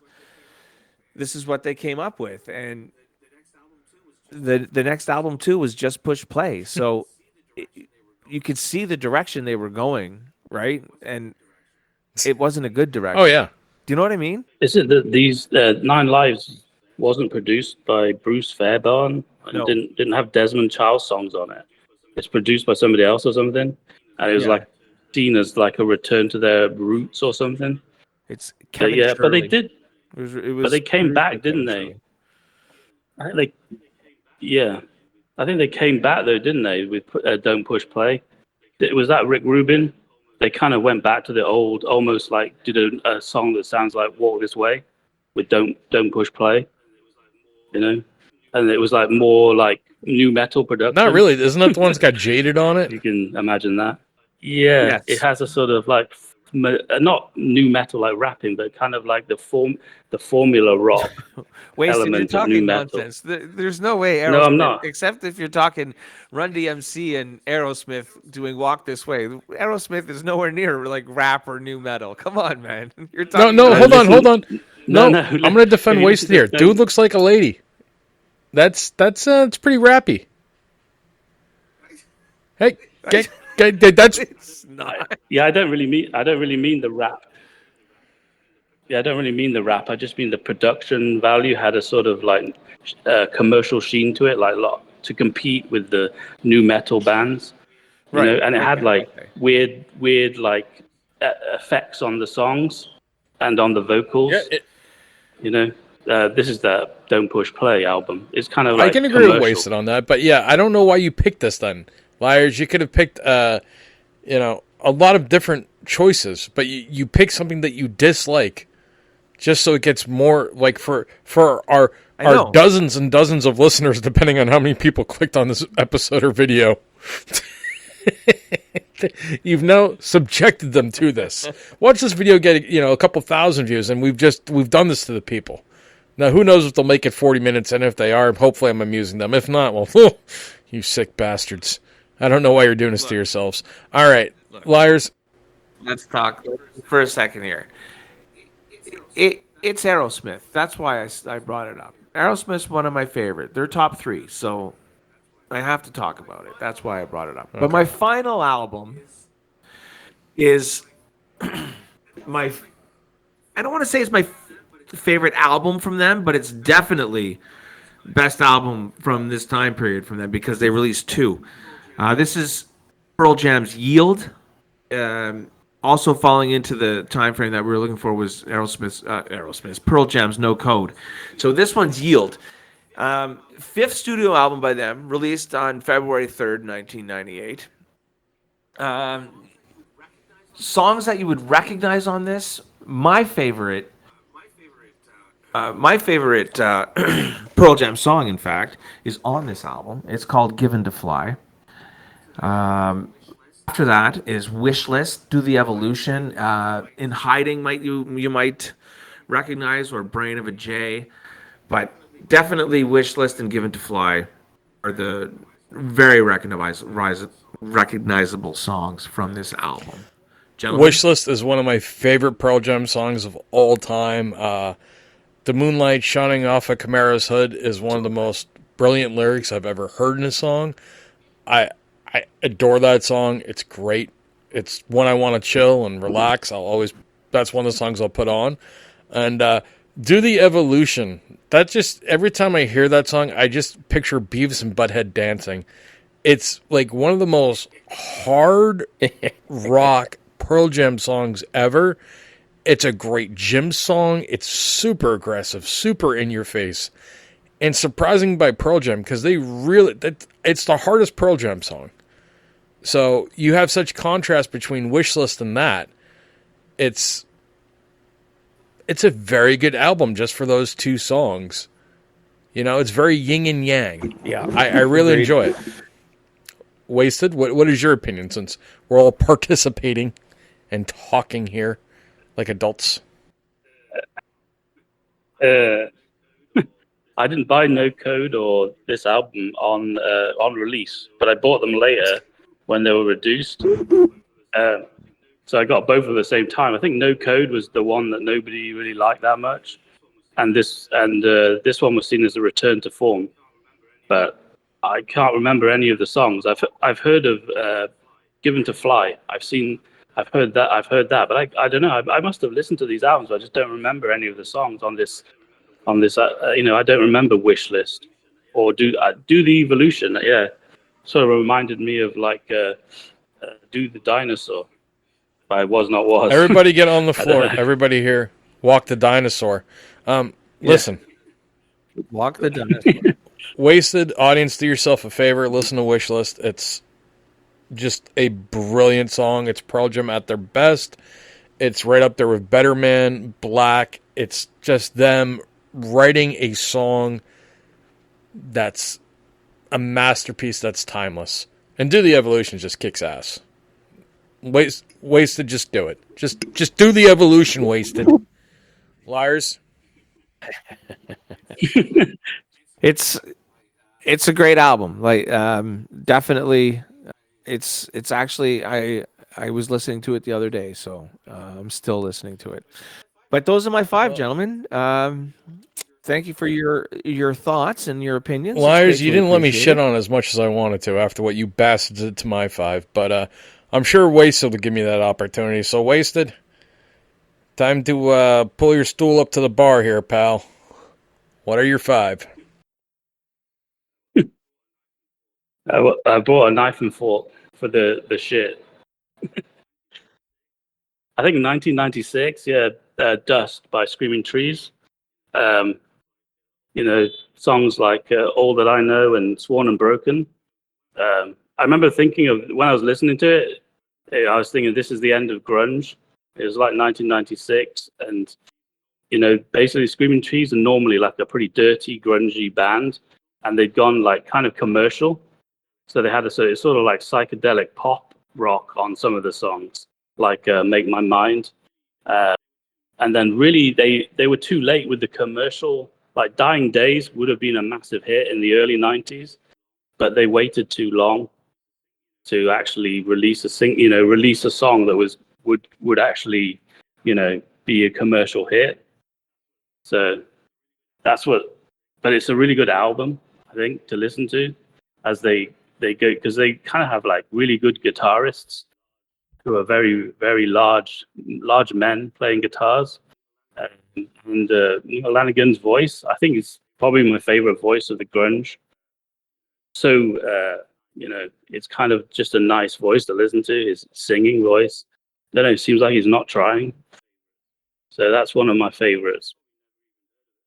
what they came up with, and the next album too was Just Push Play. So you could see the direction they were going, right? And it wasn't a good direction. Oh, yeah. Do you know what I mean? Is it that these Nine Lives wasn't produced by Bruce Fairbairn and No. didn't have Desmond Child songs on it? It's produced by somebody else or something, and it was Yeah. like seen as like a return to their roots or something. It's But Kevin yeah, but they Shirley. did. It was But they came produced by back, didn't Kevin they? Shirley. I think I think they came back though, didn't they? With Don't Push Play. Was that Rick Rubin? They kind of went back to the old, almost like did a song that sounds like Walk This Way with Don't Push Play. You know, and it was like more like new metal production. Not really. Isn't that the one that's got Jaded on it? You can imagine that. Yeah, Yes. It has a sort of like not new metal like rapping, but kind of like the formula rock. Wasted, you're element of talking new metal. nonsense. There's no way Aerosmith, No, I'm not. except if you're talking Run DMC and Aerosmith doing Walk This Way. Aerosmith is nowhere near like rap or new metal. Come on, man. You're talking No, hold listen- on. No, No, I'm going to defend if you Wasted listen here. to Dude them- looks like a lady. It's pretty rappy. Hey, that's It's not. Yeah, I don't really mean the rap. Yeah, I don't really mean the rap. I just mean the production value had a sort of like commercial sheen to it, like to compete with the new metal bands, you Right, know. And it had okay, like okay. weird like effects on the songs and on the vocals. You know, this is the Don't Push Play album. It's kind of like I can agree with commercial. Wasted on that, but yeah, I don't know why you picked this then. Liars, you could have picked a lot of different choices, but you pick something that you dislike just so it gets more like for our know. dozens and dozens of listeners, depending on how many people clicked on this episode or video. You've now subjected them to this. Watch this video get a couple thousand views, and we've done this to the people. Now, who knows if they'll make it 40 minutes, and if they are, hopefully I'm amusing them. If not, well, you sick bastards. I don't know why you're doing this to yourselves. All right, Liars. Let's talk for a second here. It's Aerosmith. That's why I brought it up. Aerosmith's one of my favorite. They're top 3, so I have to talk about it. That's why I brought it up. Okay. But my final album is I don't want to say it's my favorite album from them, but it's definitely best album from this time period from them because they released 2. This is Pearl Jam's Yield. Also falling into the time frame that we were looking for was Aerosmith's Pearl Jam's No Code. So this one's Yield. 5th studio album by them, released on February 3rd, 1998. Songs that you would recognize on this, my favorite Pearl Jam song, in fact, is on this album. It's called Given to Fly. After that is Wish List, Do the Evolution. In Hiding, you might recognize, or Brain of a J. But definitely Wish List and Given to Fly are the very recognizable songs from this album. Gentlemen? Wish List is one of my favorite Pearl Jam songs of all time. The moonlight shining off a Camara's hood is one of the most brilliant lyrics I've ever heard in a song. I adore that song. It's great. It's when I want to chill and relax. That's one of the songs I'll put on. And Do the Evolution. That just, every time I hear that song, I just picture Beavis and Butthead dancing. It's like one of the most hard rock Pearl Jam songs ever. It's a great gym song. It's super aggressive, super in your face. And surprising by Pearl Jam because it's the hardest Pearl Jam song. So you have such contrast between Wish List and that. it's a very good album just for those two songs. You know, it's very yin and yang. Yeah, I really Agreed. enjoy it. Wasted, what is your opinion since we're all participating and talking here like adults? Uh, I didn't buy No Code or this album on release, but I bought them later when they were reduced. So I got both at the same time. I think No Code was the one that nobody really liked that much, and this one was seen as a return to form. But I can't remember any of the songs. I've heard of Given to Fly. I've heard that, but I don't know. I must have listened to these albums, but I just don't remember any of the songs on this. I don't remember Wish List or Do the Evolution. Yeah, sort of reminded me of like Do the Dinosaur by Was Not Was. Everybody get on the floor. Everybody here, walk the dinosaur. Listen, Walk the dinosaur. Wasted audience, do yourself a favor. Listen to Wish List. It's just a brilliant song. It's Pearl Jam at their best. It's right up there with Better Man, Black. It's just them writing a song that's a masterpiece that's timeless. And Do the Evolution just kicks ass. Wasted, just do it. Just do the Evolution, Wasted. Liarz. It's a great album. Like definitely, it's actually I was listening to it the other day, so I'm still listening to it. But those are my five, gentlemen. Thank you for your thoughts and your opinions. Liarz, you didn't let me shit on as much as I wanted to after what you bastards did to my five, but I'm sure Wasted will give me that opportunity. So, Wasted, time to pull your stool up to the bar here, pal. What are your five? I bought a knife and fork for the shit. I think 1996, Dust by Screaming Trees. Songs like All That I Know and Sworn and Broken. I remember thinking of, when I was listening to it, I was thinking this is the end of grunge. It was like 1996, and basically Screaming Trees are normally like a pretty dirty, grungy band, and they'd gone like kind of commercial. So they had a sort of like psychedelic pop rock on some of the songs, like Make My Mind. And then really they were too late with the commercial. Like Dying Days would have been a massive hit in the early 90s, but they waited too long to actually release a song that would actually, be a commercial hit. So that's but it's a really good album, I think, to listen to as they go, because they kind of have like really good guitarists who are very, very large men playing guitars. And Lanigan's voice, I think, is probably my favorite voice of the grunge. So, it's kind of just a nice voice to listen to, his singing voice. I don't know, it seems like he's not trying. So that's one of my favorites.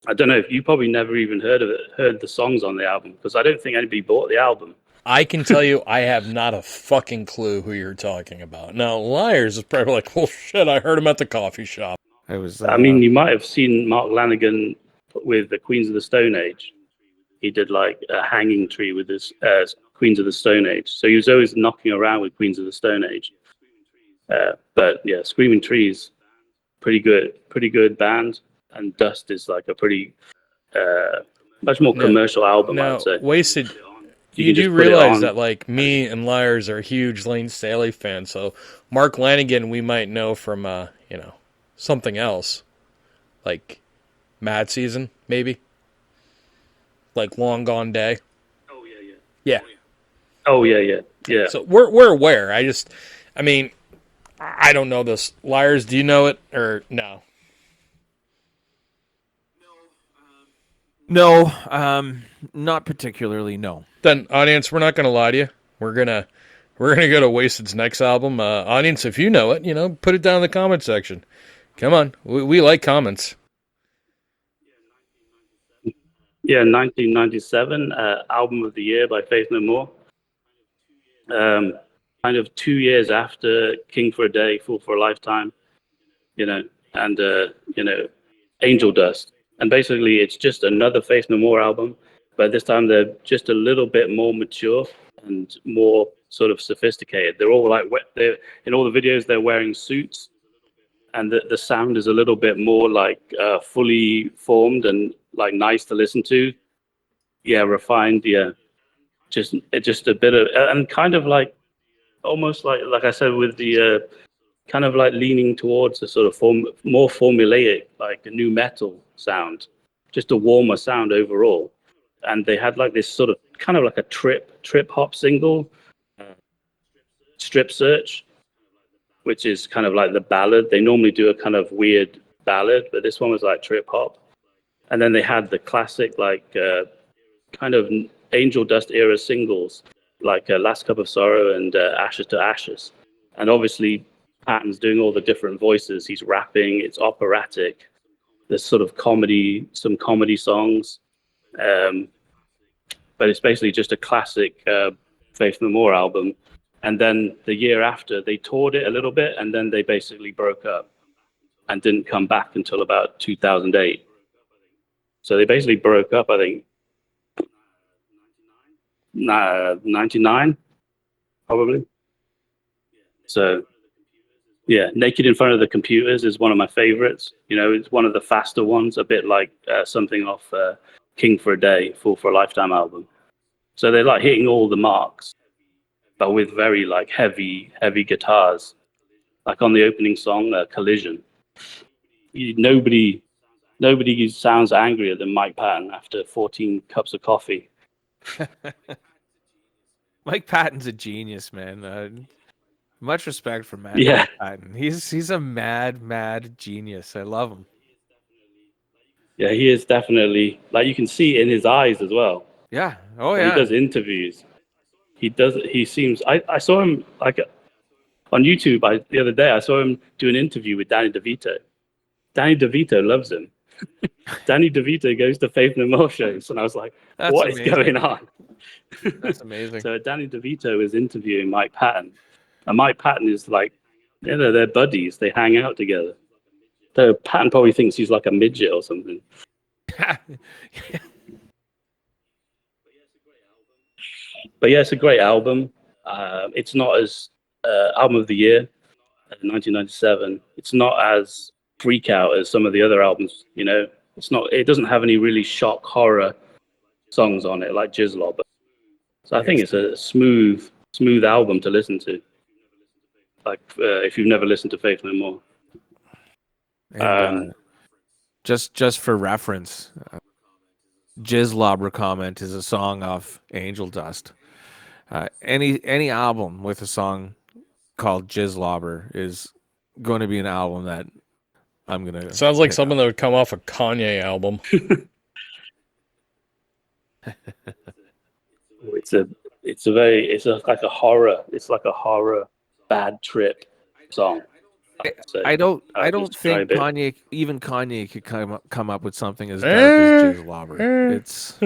I don't know if you probably never even heard the songs on the album, because I don't think anybody bought the album. I can tell you I have not a fucking clue who you're talking about. Now, Liarz is probably like, well, shit, I heard him at the coffee shop. It was. I mean, you might have seen Mark Lanigan with the Queens of the Stone Age. He did like a hanging tree with his Queens of the Stone Age. So he was always knocking around with Queens of the Stone Age. But yeah, Screaming Trees, pretty good band. And Dust is like a pretty much more commercial album, I would say. Wasted. You do realize that, like, me and Liarz are huge Lane Staley fans, so Mark Lanigan we might know from, something else. Like, Mad Season, maybe? Like, Long Gone Day? Oh, yeah. Yeah. Oh, yeah. So we're aware. I don't know this. Liarz, do you know it, or no? No, not particularly. No. Then, audience, we're not going to lie to you. We're gonna go to Wasted's next album. Audience, if you know it, put it down in the comment section. Come on, we like comments. Yeah, 1997, album of the year by Faith No More. Kind of 2 years after King for a Day, Fool for a Lifetime. And Angel Dust. And basically, it's just another Faith No More album, but this time they're just a little bit more mature and more sort of sophisticated. They're all like, they're, in all the videos, they're wearing suits, and the sound is a little bit more like fully formed and like nice to listen to. Yeah, refined. Yeah, just a bit of, and kind of like almost like I said with the kind of like leaning towards a sort of more formulaic, like a new metal sound, just a warmer sound overall. And they had like this sort of kind of like a trip hop single, Strip Search, which is kind of like the ballad. They normally do a kind of weird ballad, but this one was like trip hop. And then they had the classic like kind of Angel Dust era singles, like Last Cup of Sorrow and Ashes to Ashes. And obviously Patton's doing all the different voices. He's rapping. It's operatic. There's sort of comedy, some comedy songs. But it's basically just a classic Faith No More album. And then the year after, they toured it a little bit, and then they basically broke up and didn't come back until about 2008. So they basically broke up, I think, 99, probably. So, yeah, Naked in Front of the Computers is one of my favorites. You know, it's one of the faster ones, a bit like something off King for a Day, Fool for a Lifetime album. So they're like hitting all the marks, but with very like heavy guitars. Like on the opening song, Collision. Nobody sounds angrier than Mike Patton after 14 cups of coffee. Mike Patton's a genius, man. Much respect for Mike Patton. He's a mad genius. I love him. Yeah, he is definitely, like, you can see it in his eyes as well. Yeah. Oh, when yeah. he does interviews. He seems, I saw him like on YouTube the other day. I saw him do an interview with Danny DeVito. Danny DeVito loves him. Danny DeVito goes to Faith No More shows, and I was like, "What is going on?" That's amazing. So Danny DeVito is interviewing Mike Patton, and Mike Patton is like, you know, they're buddies. They hang out together. So Patton probably thinks he's like a midget or something. But yeah, it's a great album. It's not as album of the year, 1997. It's not as freak out as some of the other albums. You know, it's not. It doesn't have any really shock horror songs on it like Jizzlob. So I think it's a smooth album to listen to. Like if you've never listened to Faith No More. And, just for reference, Jizzlobber Comment is a song off Angel Dust. Any album with a song called Jizzlobber is going to be an album that I'm gonna. Sounds like something that would come off a Kanye album. It's like a horror bad trip song. I don't think Kanye could come up with something as dark as Jizzlobber.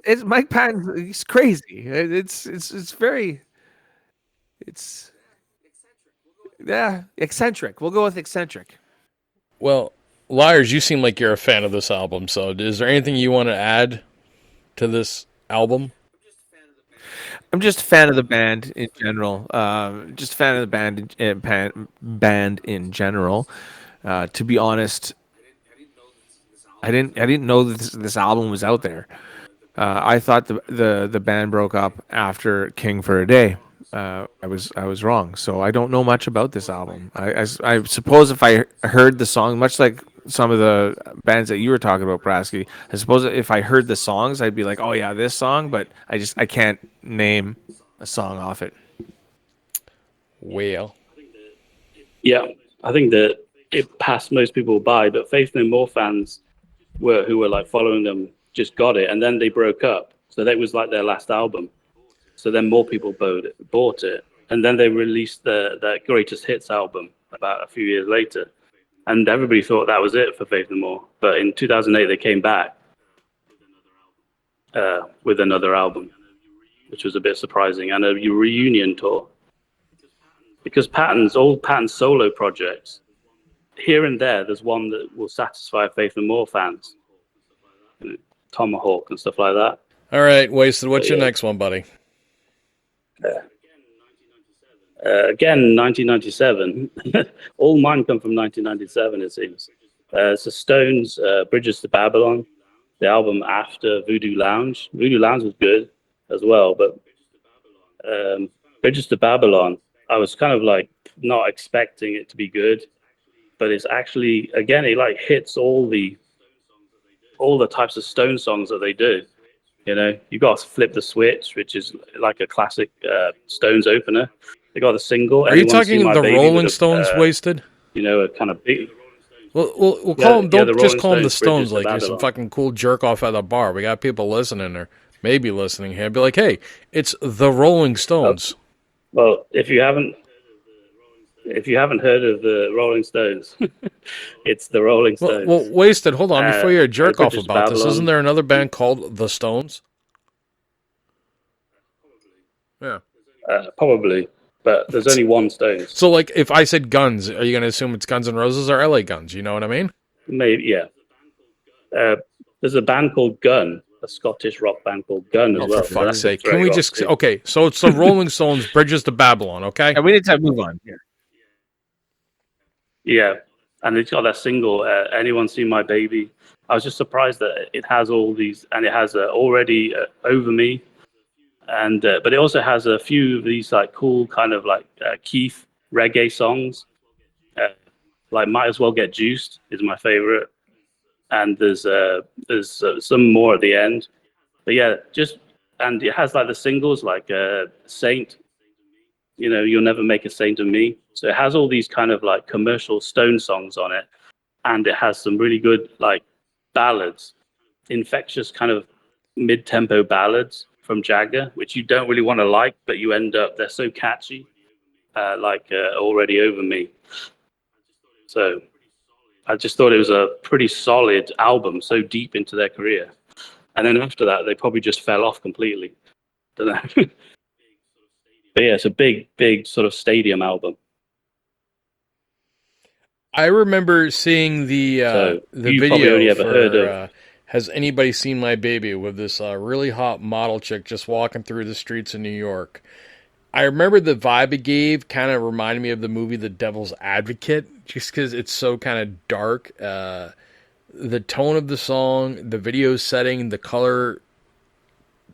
It's Mike Patton. He's crazy. It's very eccentric. We'll go with eccentric. Well, Liarz, you seem like you're a fan of this album. So, is there anything you want to add to this album? I'm just a fan of the band in general. Just a fan of the band in general. To be honest, I didn't know that this album was out there. I thought the band broke up after King for a Day. I was wrong. So I don't know much about this album. I suppose if I heard the song, much like some of the bands that you were talking about, Brasky, I suppose if I heard the songs, I'd be like, oh yeah, this song, but I can't name a song off it. Well, yeah, I think that it passed most people by, but Faith No More fans who were like following them just got it, and then they broke up. So that was like their last album. So then more people bought it, and then they released the Greatest Hits album about a few years later. And everybody thought that was it for Faith No More. But in 2008, they came back with another album, which was a bit surprising, and a reunion tour. Because all Patton's solo projects, here and there's one that will satisfy Faith No More fans, Tomahawk and stuff like that. All right, Wasted. What's But, your yeah. next one, buddy? Again, 1997. All mine come from 1997, it seems. It's the Stones, Bridges to Babylon, the album after Voodoo Lounge. Voodoo Lounge was good as well, but Bridges to Babylon, I was kind of like not expecting it to be good, but it's actually, again, it like hits all the types of Stone songs that they do. You know, you got Flip the Switch, which is like a classic Stones opener. They got the single. Are you talking the Rolling Stones, Wasted? You know, a kind of big. We'll call them. Don't just call them the Stones, Stones like you're some fucking cool jerk off at the bar. We got people listening or maybe listening here. Be like, hey, it's the Rolling Stones. Well, if you haven't heard of the Rolling Stones, it's the Rolling Stones. Well, Wasted. Hold on, before you're a jerk off about this, Babylon. isn't there another band called the Stones? Yeah, probably. But there's only one Stones. So, like, if I said Guns, are you going to assume it's Guns N' Roses or LA Guns? You know what I mean? Maybe, yeah. There's a band called Gun, a Scottish rock band called Gun as well. For fuck's sake. Can we just... Okay, so it's the Rolling Stones, Bridges to Babylon, okay? And we need to move on here. Yeah, and it's got that single, Anyone Seen My Baby? I was just surprised that it has all these, and it has already Over Me, and but it also has a few of these like cool kind of like Keith reggae songs, like Might As Well Get Juiced is my favorite, and there's some more at the end, but yeah, and it has like the singles like Saint, you know, You'll Never Make a Saint of Me. So it has all these kind of like commercial Stone songs on it, and it has some really good like ballads, infectious kind of mid-tempo ballads from Jagger, which you don't really want to like, but you end up, they're so catchy, like Already Over Me. So I just thought it was a pretty solid album, so deep into their career. And then after that, they probably just fell off completely. Don't know. But yeah, it's a big sort of stadium album. I remember seeing the video for Has Anybody Seen My Baby, with this really hot model chick just walking through the streets of New York. I remember the vibe it gave kind of reminded me of the movie The Devil's Advocate, just because it's so kind of dark. The tone of the song, the video setting, the color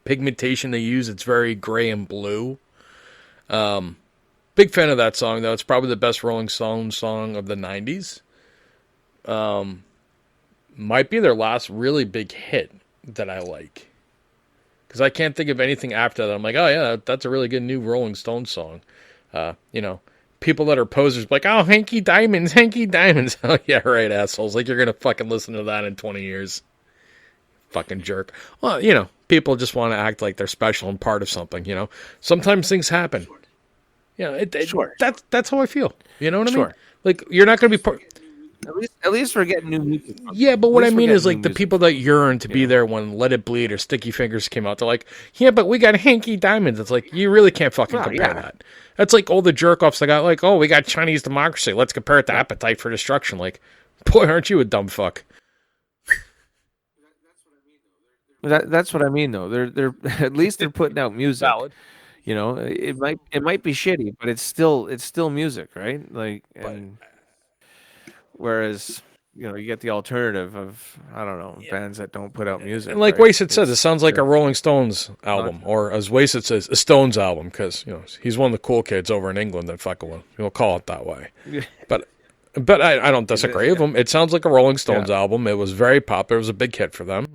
pigmentation they use, it's very gray and blue. Big fan of that song, though. It's probably the best Rolling Stones song of the 90s. Might be their last really big hit that I like. Because I can't think of anything after that. I'm like, oh yeah, that's a really good new Rolling Stones song. You know, people that are posers like, oh, Hanky Diamonds. Oh yeah, right, assholes. Like you're going to fucking listen to that in 20 years. Fucking jerk. Well, you know, people just want to act like they're special and part of something, you know. Sometimes things happen. You know, Sure. That's how I feel. You know what I mean? Sure. Like, you're not going to be part... At least we're getting new music. Yeah, but what I mean is, like, the people that yearn to be there when Let It Bleed or Sticky Fingers came out, they're like, yeah, but we got Hanky Diamonds. It's like, you really can't fucking compare that. That's like all the jerk-offs that got, like, oh, we got Chinese Democracy. Let's compare it to Appetite for Destruction. Like, boy, aren't you a dumb fuck? That's what I mean, though. They're at least they're putting out music. Valid. You know, it might be shitty, but it's still music, right? Like, and whereas, you know, you get the alternative of, I don't know, bands that don't put out music. And like right? Wasted says, it sounds like a Rolling Stones album, or as Wasted says, a Stones album, because, you know, he's one of the cool kids over in England that fucking will, we'll call it that way. But I don't disagree with him. It sounds like a Rolling Stones album. It was very popular. It was a big hit for them.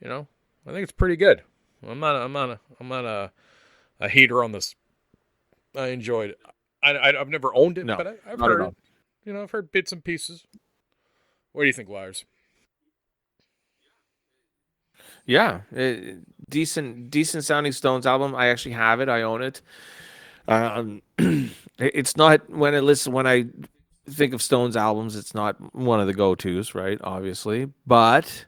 You know, I think it's pretty good. I'm not a hater on this. I enjoyed it. I've never owned it, but I've heard it. You know, I've heard bits and pieces. What do you think, Liarz? Yeah, decent sounding Stones album. I actually have it. I own it. It's not when I think of Stones albums, it's not one of the go-tos, right? Obviously, but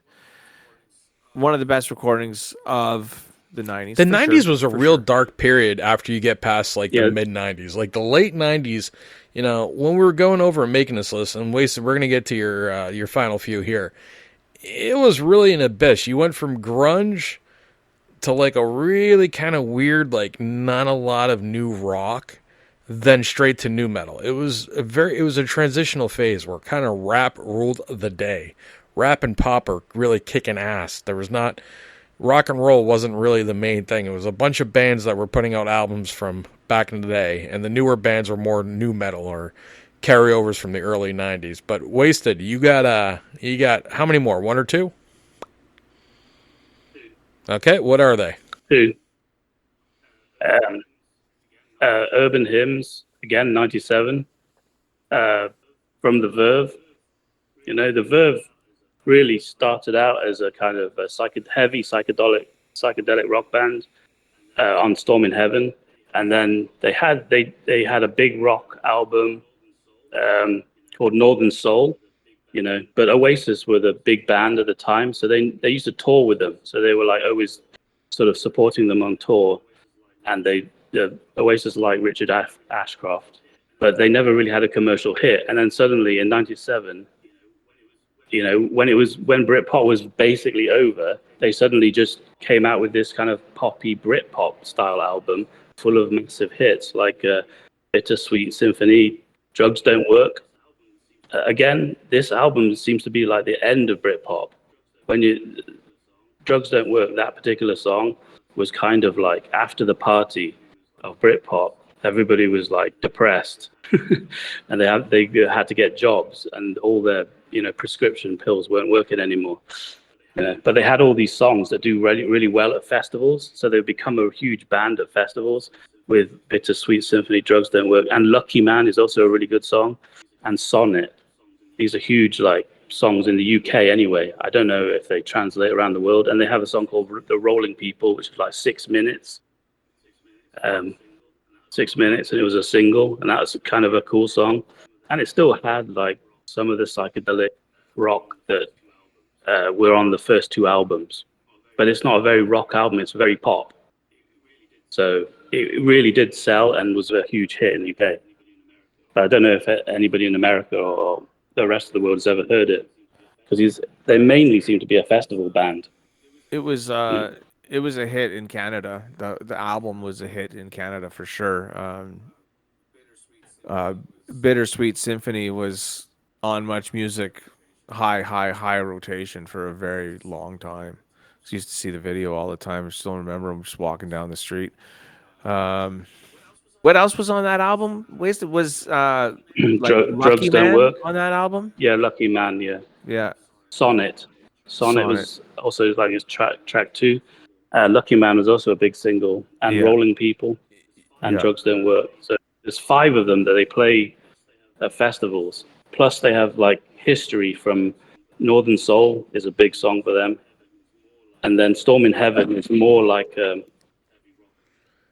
one of the best recordings of the 90s. The for 90s sure, was a for real sure. dark period after you get past like Yeah. the mid 90s. Like the late 90s, you know, when we were going over and making this list, and Wasted, we're going to get to your final few here. It was really an abyss. You went from grunge to like a really kind of weird, like not a lot of new rock, then straight to new metal. It was a transitional phase where kind of rap ruled the day. Rap and pop are really kicking ass. There was not rock and roll wasn't really the main thing. It was a bunch of bands that were putting out albums from back in the day, and the newer bands were more new metal or carryovers from the early 90s. But Wasted, you got how many more? One or two? Okay, what are they? Two. Urban Hymns, again, 97. From the Verve. You know, the Verve really started out as a kind of a heavy psychedelic rock band on Storm in Heaven, and then they had a big rock album called Northern Soul, you know. But Oasis were the big band at the time, so they used to tour with them, so they were like always sort of supporting them on tour, and Oasis liked Richard Ashcroft, but they never really had a commercial hit. And then suddenly in '97. You know, when Britpop was basically over, they suddenly just came out with this kind of poppy Britpop style album full of massive hits like Bittersweet Symphony, Drugs Don't Work. Again, this album seems to be like the end of Britpop. Drugs Don't Work, that particular song was kind of like after the party of Britpop. Everybody was like depressed, and they had to get jobs, and all their prescription pills weren't working anymore. But they had all these songs that do really, really well at festivals, so they've become a huge band at festivals with Bittersweet Symphony, Drugs Don't Work, and Lucky Man is also a really good song, and Sonnet. These are huge like songs in the UK anyway. I don't know if they translate around the world, and they have a song called The Rolling People, which is like 6 minutes. 6 minutes, and it was a single, and that was kind of a cool song, and it still had like some of the psychedelic rock that were on the first two albums, but it's not a very rock album, it's very pop, so it really did sell and was a huge hit in the UK. But I don't know if anybody in America or the rest of the world has ever heard it, because they mainly seem to be a festival band. It was it was a hit in Canada. The album was a hit in Canada for sure. Bittersweet Symphony was on Much Music high rotation for a very long time. I used to see the video all the time. I still remember him just walking down the street. What else was on that album? Wasted was like Drugs Lucky Don't Man Work on that album. Yeah, Lucky Man. Yeah. Sonnet was also like his track 2. Lucky Man was also a big single, and Rolling People and Drugs Don't Work. So there's 5 of them that they play at festivals. Plus they have like History from Northern Soul is a big song for them. And then Storm in Heaven is more like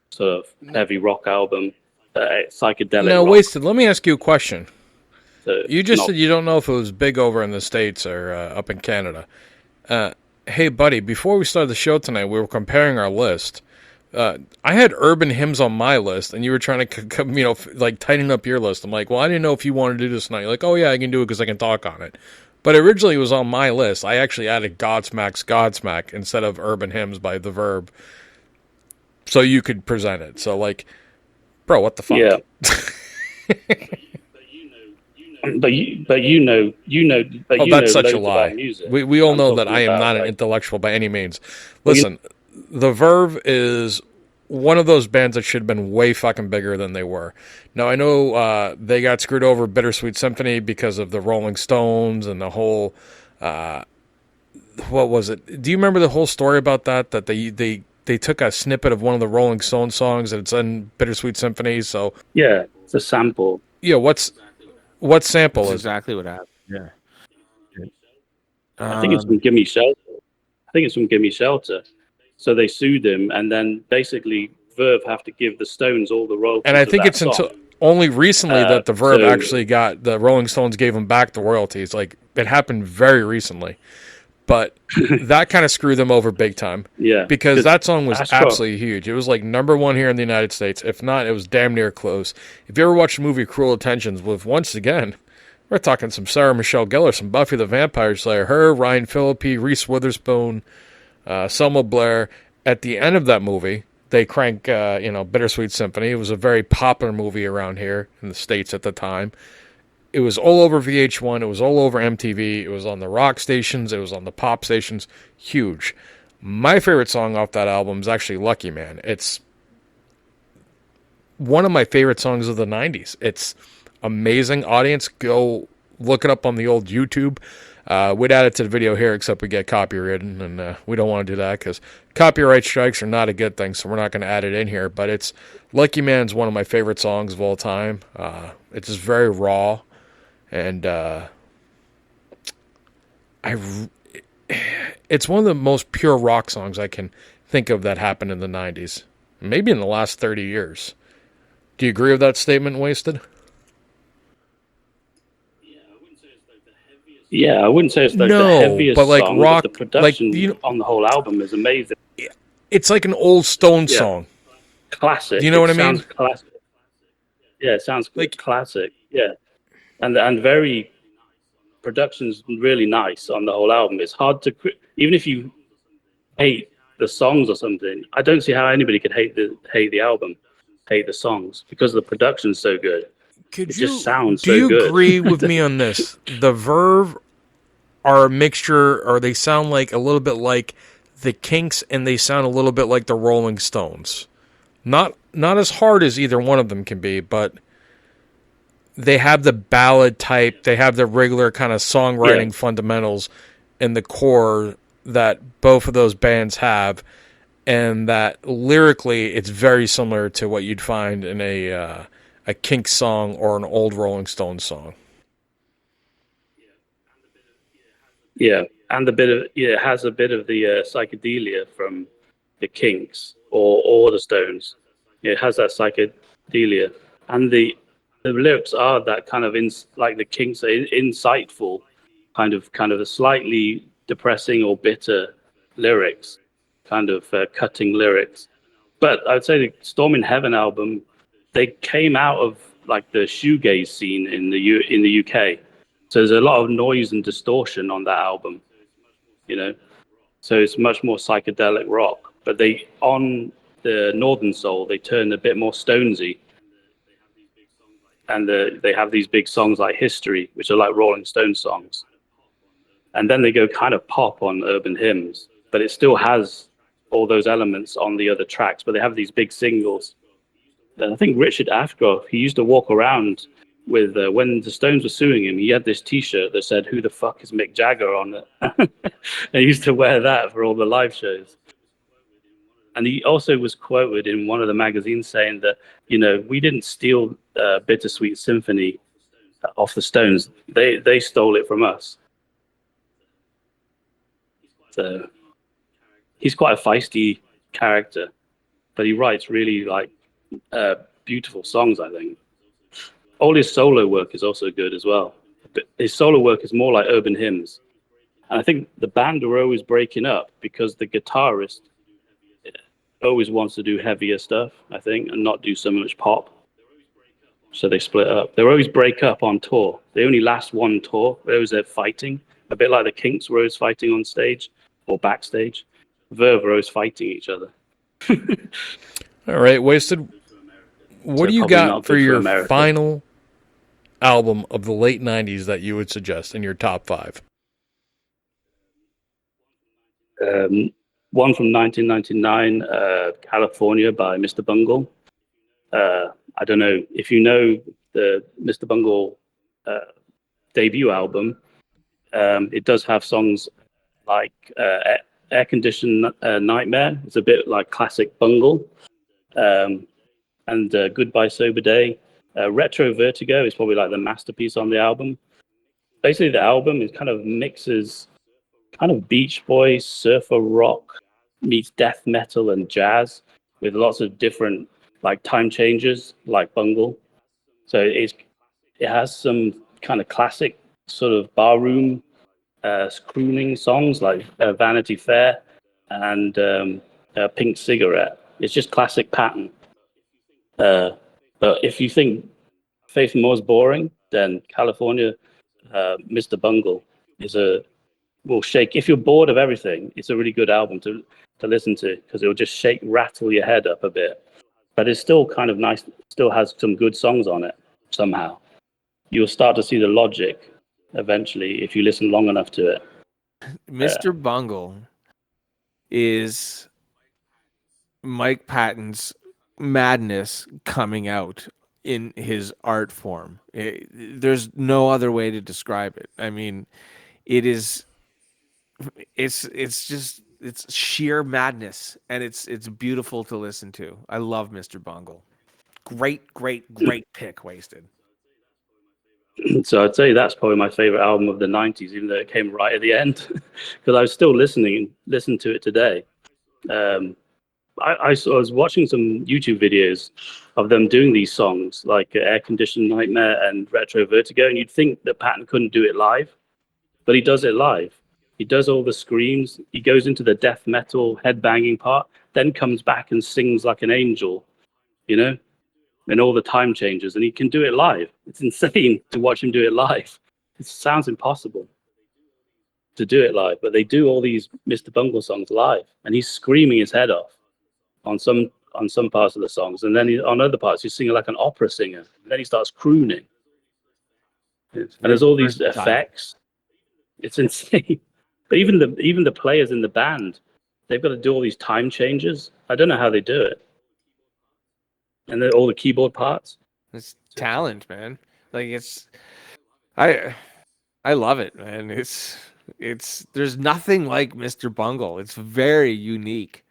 sort of heavy rock album, psychedelic Now, rock. Wasted, let me ask you a question. So You just said you don't know if it was big over in the States or up in Canada. Hey, buddy, before we started the show tonight, we were comparing our list. I had Urban Hymns on my list, and you were trying to, like tighten up your list. I'm like, well, I didn't know if you wanted to do this tonight. You're like, oh, yeah, I can do it because I can talk on it. But originally it was on my list. I actually added Godsmack instead of Urban Hymns by The Verve, so you could present it. So, like, bro, what the fuck? Yeah. But that's such a loads lie. about music. We all I'm know that talking I am about, not an like, intellectual by any means. Listen, The Verve is one of those bands that should have been way fucking bigger than they were. Now, I know they got screwed over Bittersweet Symphony because of the Rolling Stones and the whole... what was it? Do you remember the whole story about that? That they took a snippet of one of the Rolling Stones songs and it's in Bittersweet Symphony, so... Yeah, it's a sample. Yeah, what sample That's is exactly what happened. Yeah. I think it's from Gimme Shelter. So they sued him, and then basically Verve have to give the Stones all the royalties. And I think it's song. until only recently that the Verve so- actually got the Rolling Stones gave them back the royalties. Like, it happened very recently. but that kind of screwed them over big time. Yeah, Because that song was Astro- absolutely huge. It was like #1 here in the United States. If not, it was damn near close. If you ever watched the movie Cruel Intentions, with once again, we're talking some Sarah Michelle Gellar, some Buffy the Vampire Slayer, her, Ryan Phillippe, Reese Witherspoon, Selma Blair. At the end of that movie, they crank, Bittersweet Symphony. It was a very popular movie around here in the States at the time. It was all over VH1. It was all over MTV. It was on the rock stations. It was on the pop stations. Huge. My favorite song off that album is actually Lucky Man. It's one of my favorite songs of the 90s. It's amazing. Audience, go look it up on the old YouTube. We'd add it to the video here, except we get copyrighted, and we don't want to do that because copyright strikes are not a good thing, so we're not going to add it in here. But it's Lucky Man's one of my favorite songs of all time. It's just very raw, and it's one of the most pure rock songs I can think of that happened in the 90s, maybe in the last 30 years. Do you agree with that statement, Wasted? Yeah, I wouldn't say it's like No, the heaviest but like song, rock, but the production like, on the whole album is amazing. It's like an old Stone Yeah. song. Classic. Do you know what I mean? Sounds classic. Yeah, it sounds Like- classic. Yeah, and very production's really nice on the whole album. It's hard to even if you hate the songs or something. I don't see how anybody could hate the album, hate the songs because the production's so good. It just sounds do so you good. agree with me on this? The Verve are a mixture, or they sound like a little bit like the Kinks, and they sound a little bit like the Rolling Stones. Not as hard as either one of them can be, but they have the ballad type, they have the regular kind of songwriting fundamentals in the core that both of those bands have, and that lyrically it's very similar to what you'd find in a Kinks song or an old Rolling Stones song. Yeah, and it has a bit of the psychedelia from the Kinks or the Stones. It has that psychedelia, and the lyrics are that kind of like the Kinks are insightful, kind of a slightly depressing or bitter lyrics, kind of cutting lyrics. But I would say the Storm in Heaven album, they came out of like the shoegaze scene in the UK. So there's a lot of noise and distortion on that album, So it's much more psychedelic rock. But on the Northern Soul, they turn a bit more Stonesy. And they have these big songs like History, which are like Rolling Stones songs. And then they go kind of pop on Urban Hymns. But it still has all those elements on the other tracks. But they have these big singles. And I think Richard Ashcroft, he used to walk around with when the Stones were suing him, he had this T-shirt that said "Who the fuck is Mick Jagger" on it. And he used to wear that for all the live shows. And he also was quoted in one of the magazines saying that we didn't steal Bittersweet Symphony off the Stones; they stole it from us. So he's quite a feisty character, but he writes really like beautiful songs, I think. All his solo work is also good as well. But his solo work is more like Urban Hymns. And I think the band were always breaking up because the guitarist always wants to do heavier stuff, I think, and not do so much pop. So they split up. They always break up on tour. They only last one tour. They're always fighting, a bit like the Kinks were always fighting on stage or backstage. Verve were always fighting each other. All right, Wasted. What do you got for your final album of the late 90s that you would suggest in your top 5? One from 1999, California by Mr. Bungle. I don't know if you know the Mr. Bungle debut album. It does have songs like Air Conditioned Nightmare. It's a bit like classic Bungle. And Goodbye Sober Day. Retro Vertigo is probably like the masterpiece on the album. Basically, the album is kind of mixes kind of Beach Boys, surfer rock meets death metal and jazz with lots of different like time changes like Bungle. So it has some kind of classic sort of barroom crooning songs like Vanity Fair and Pink Cigarette. It's just classic Patton. But if you think Faith No More's boring, then California, Mr. Bungle will shake. If you're bored of everything, it's a really good album to listen to, because it will just rattle your head up a bit. But it's still kind of nice. Still has some good songs on it somehow. You'll start to see the logic eventually if you listen long enough to it. Mr. Bungle is Mike Patton's madness coming out in his art form. There's no other way to describe it. I mean, it's sheer madness, and it's beautiful to listen to. I love Mr. Bungle. Great pick, Wasted. So I'd say that's probably my favorite album of the 90s, even though it came right at the end, because I was still listen to it today. I was watching some YouTube videos of them doing these songs like Air Conditioned Nightmare and Retro Vertigo, and you'd think that Patton couldn't do it live, but he does it live. He does all the screams. He goes into the death metal headbanging part, then comes back and sings like an angel, and all the time changes, and he can do it live. It's insane to watch him do it live. It sounds impossible to do it live, but they do all these Mr. Bungle songs live, and he's screaming his head off on some parts of the songs, and then on other parts he's singing like an opera singer, and then he starts crooning, and there's all these effects. It's insane. But even the players in the band, they've got to do all these time changes. I don't know how they do it. And then all the keyboard parts. It's talent, man. Like I love it, man. It's there's nothing like Mr. Bungle. It's very unique.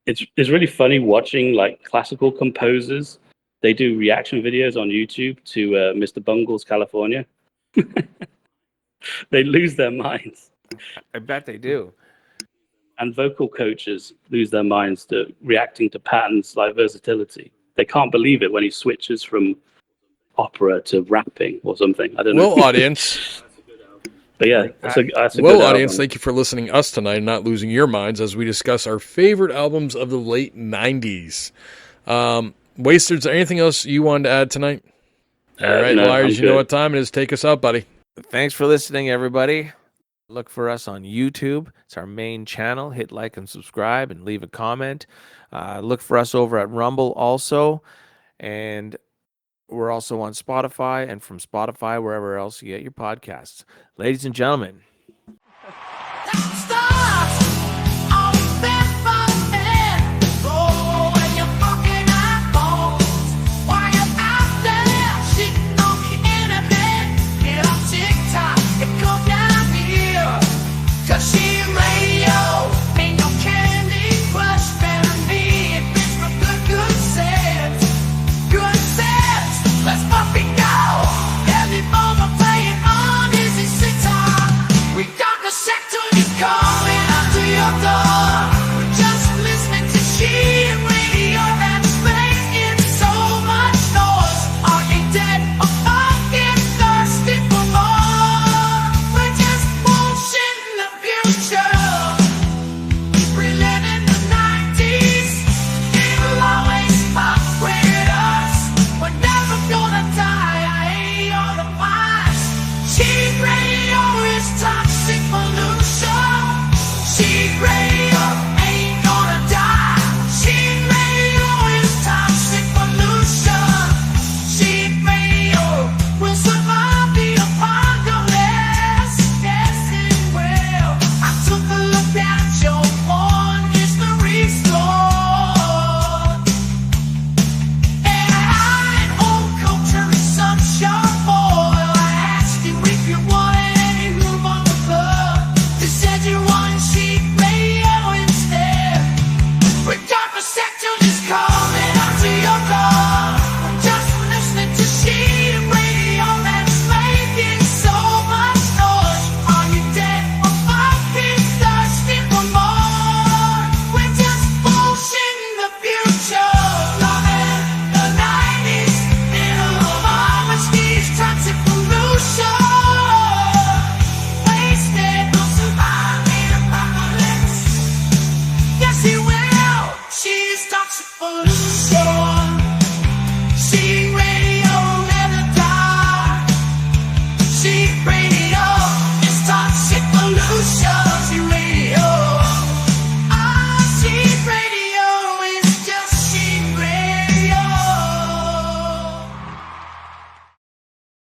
It's really funny watching like classical composers. They do reaction videos on YouTube to Mr. Bungle's California. They lose their minds. I bet they do. And vocal coaches lose their minds to reacting to Patton's like versatility. They can't believe it when he switches from opera to rapping or something. I don't know. Well, audience. But yeah, that's a good audience, album. thank you for listening to us tonight and not losing your minds as we discuss our favorite albums of the late 90s. Wasted, is there anything else you wanted to add tonight? All right, no, Liarz, you know what time it is. Take us out, buddy. Thanks for listening, everybody. Look for us on YouTube. It's our main channel. Hit like and subscribe and leave a comment. Look for us over at Rumble also. And we're also on Spotify, and from Spotify, wherever else you get your podcasts. Ladies and gentlemen. Country radio.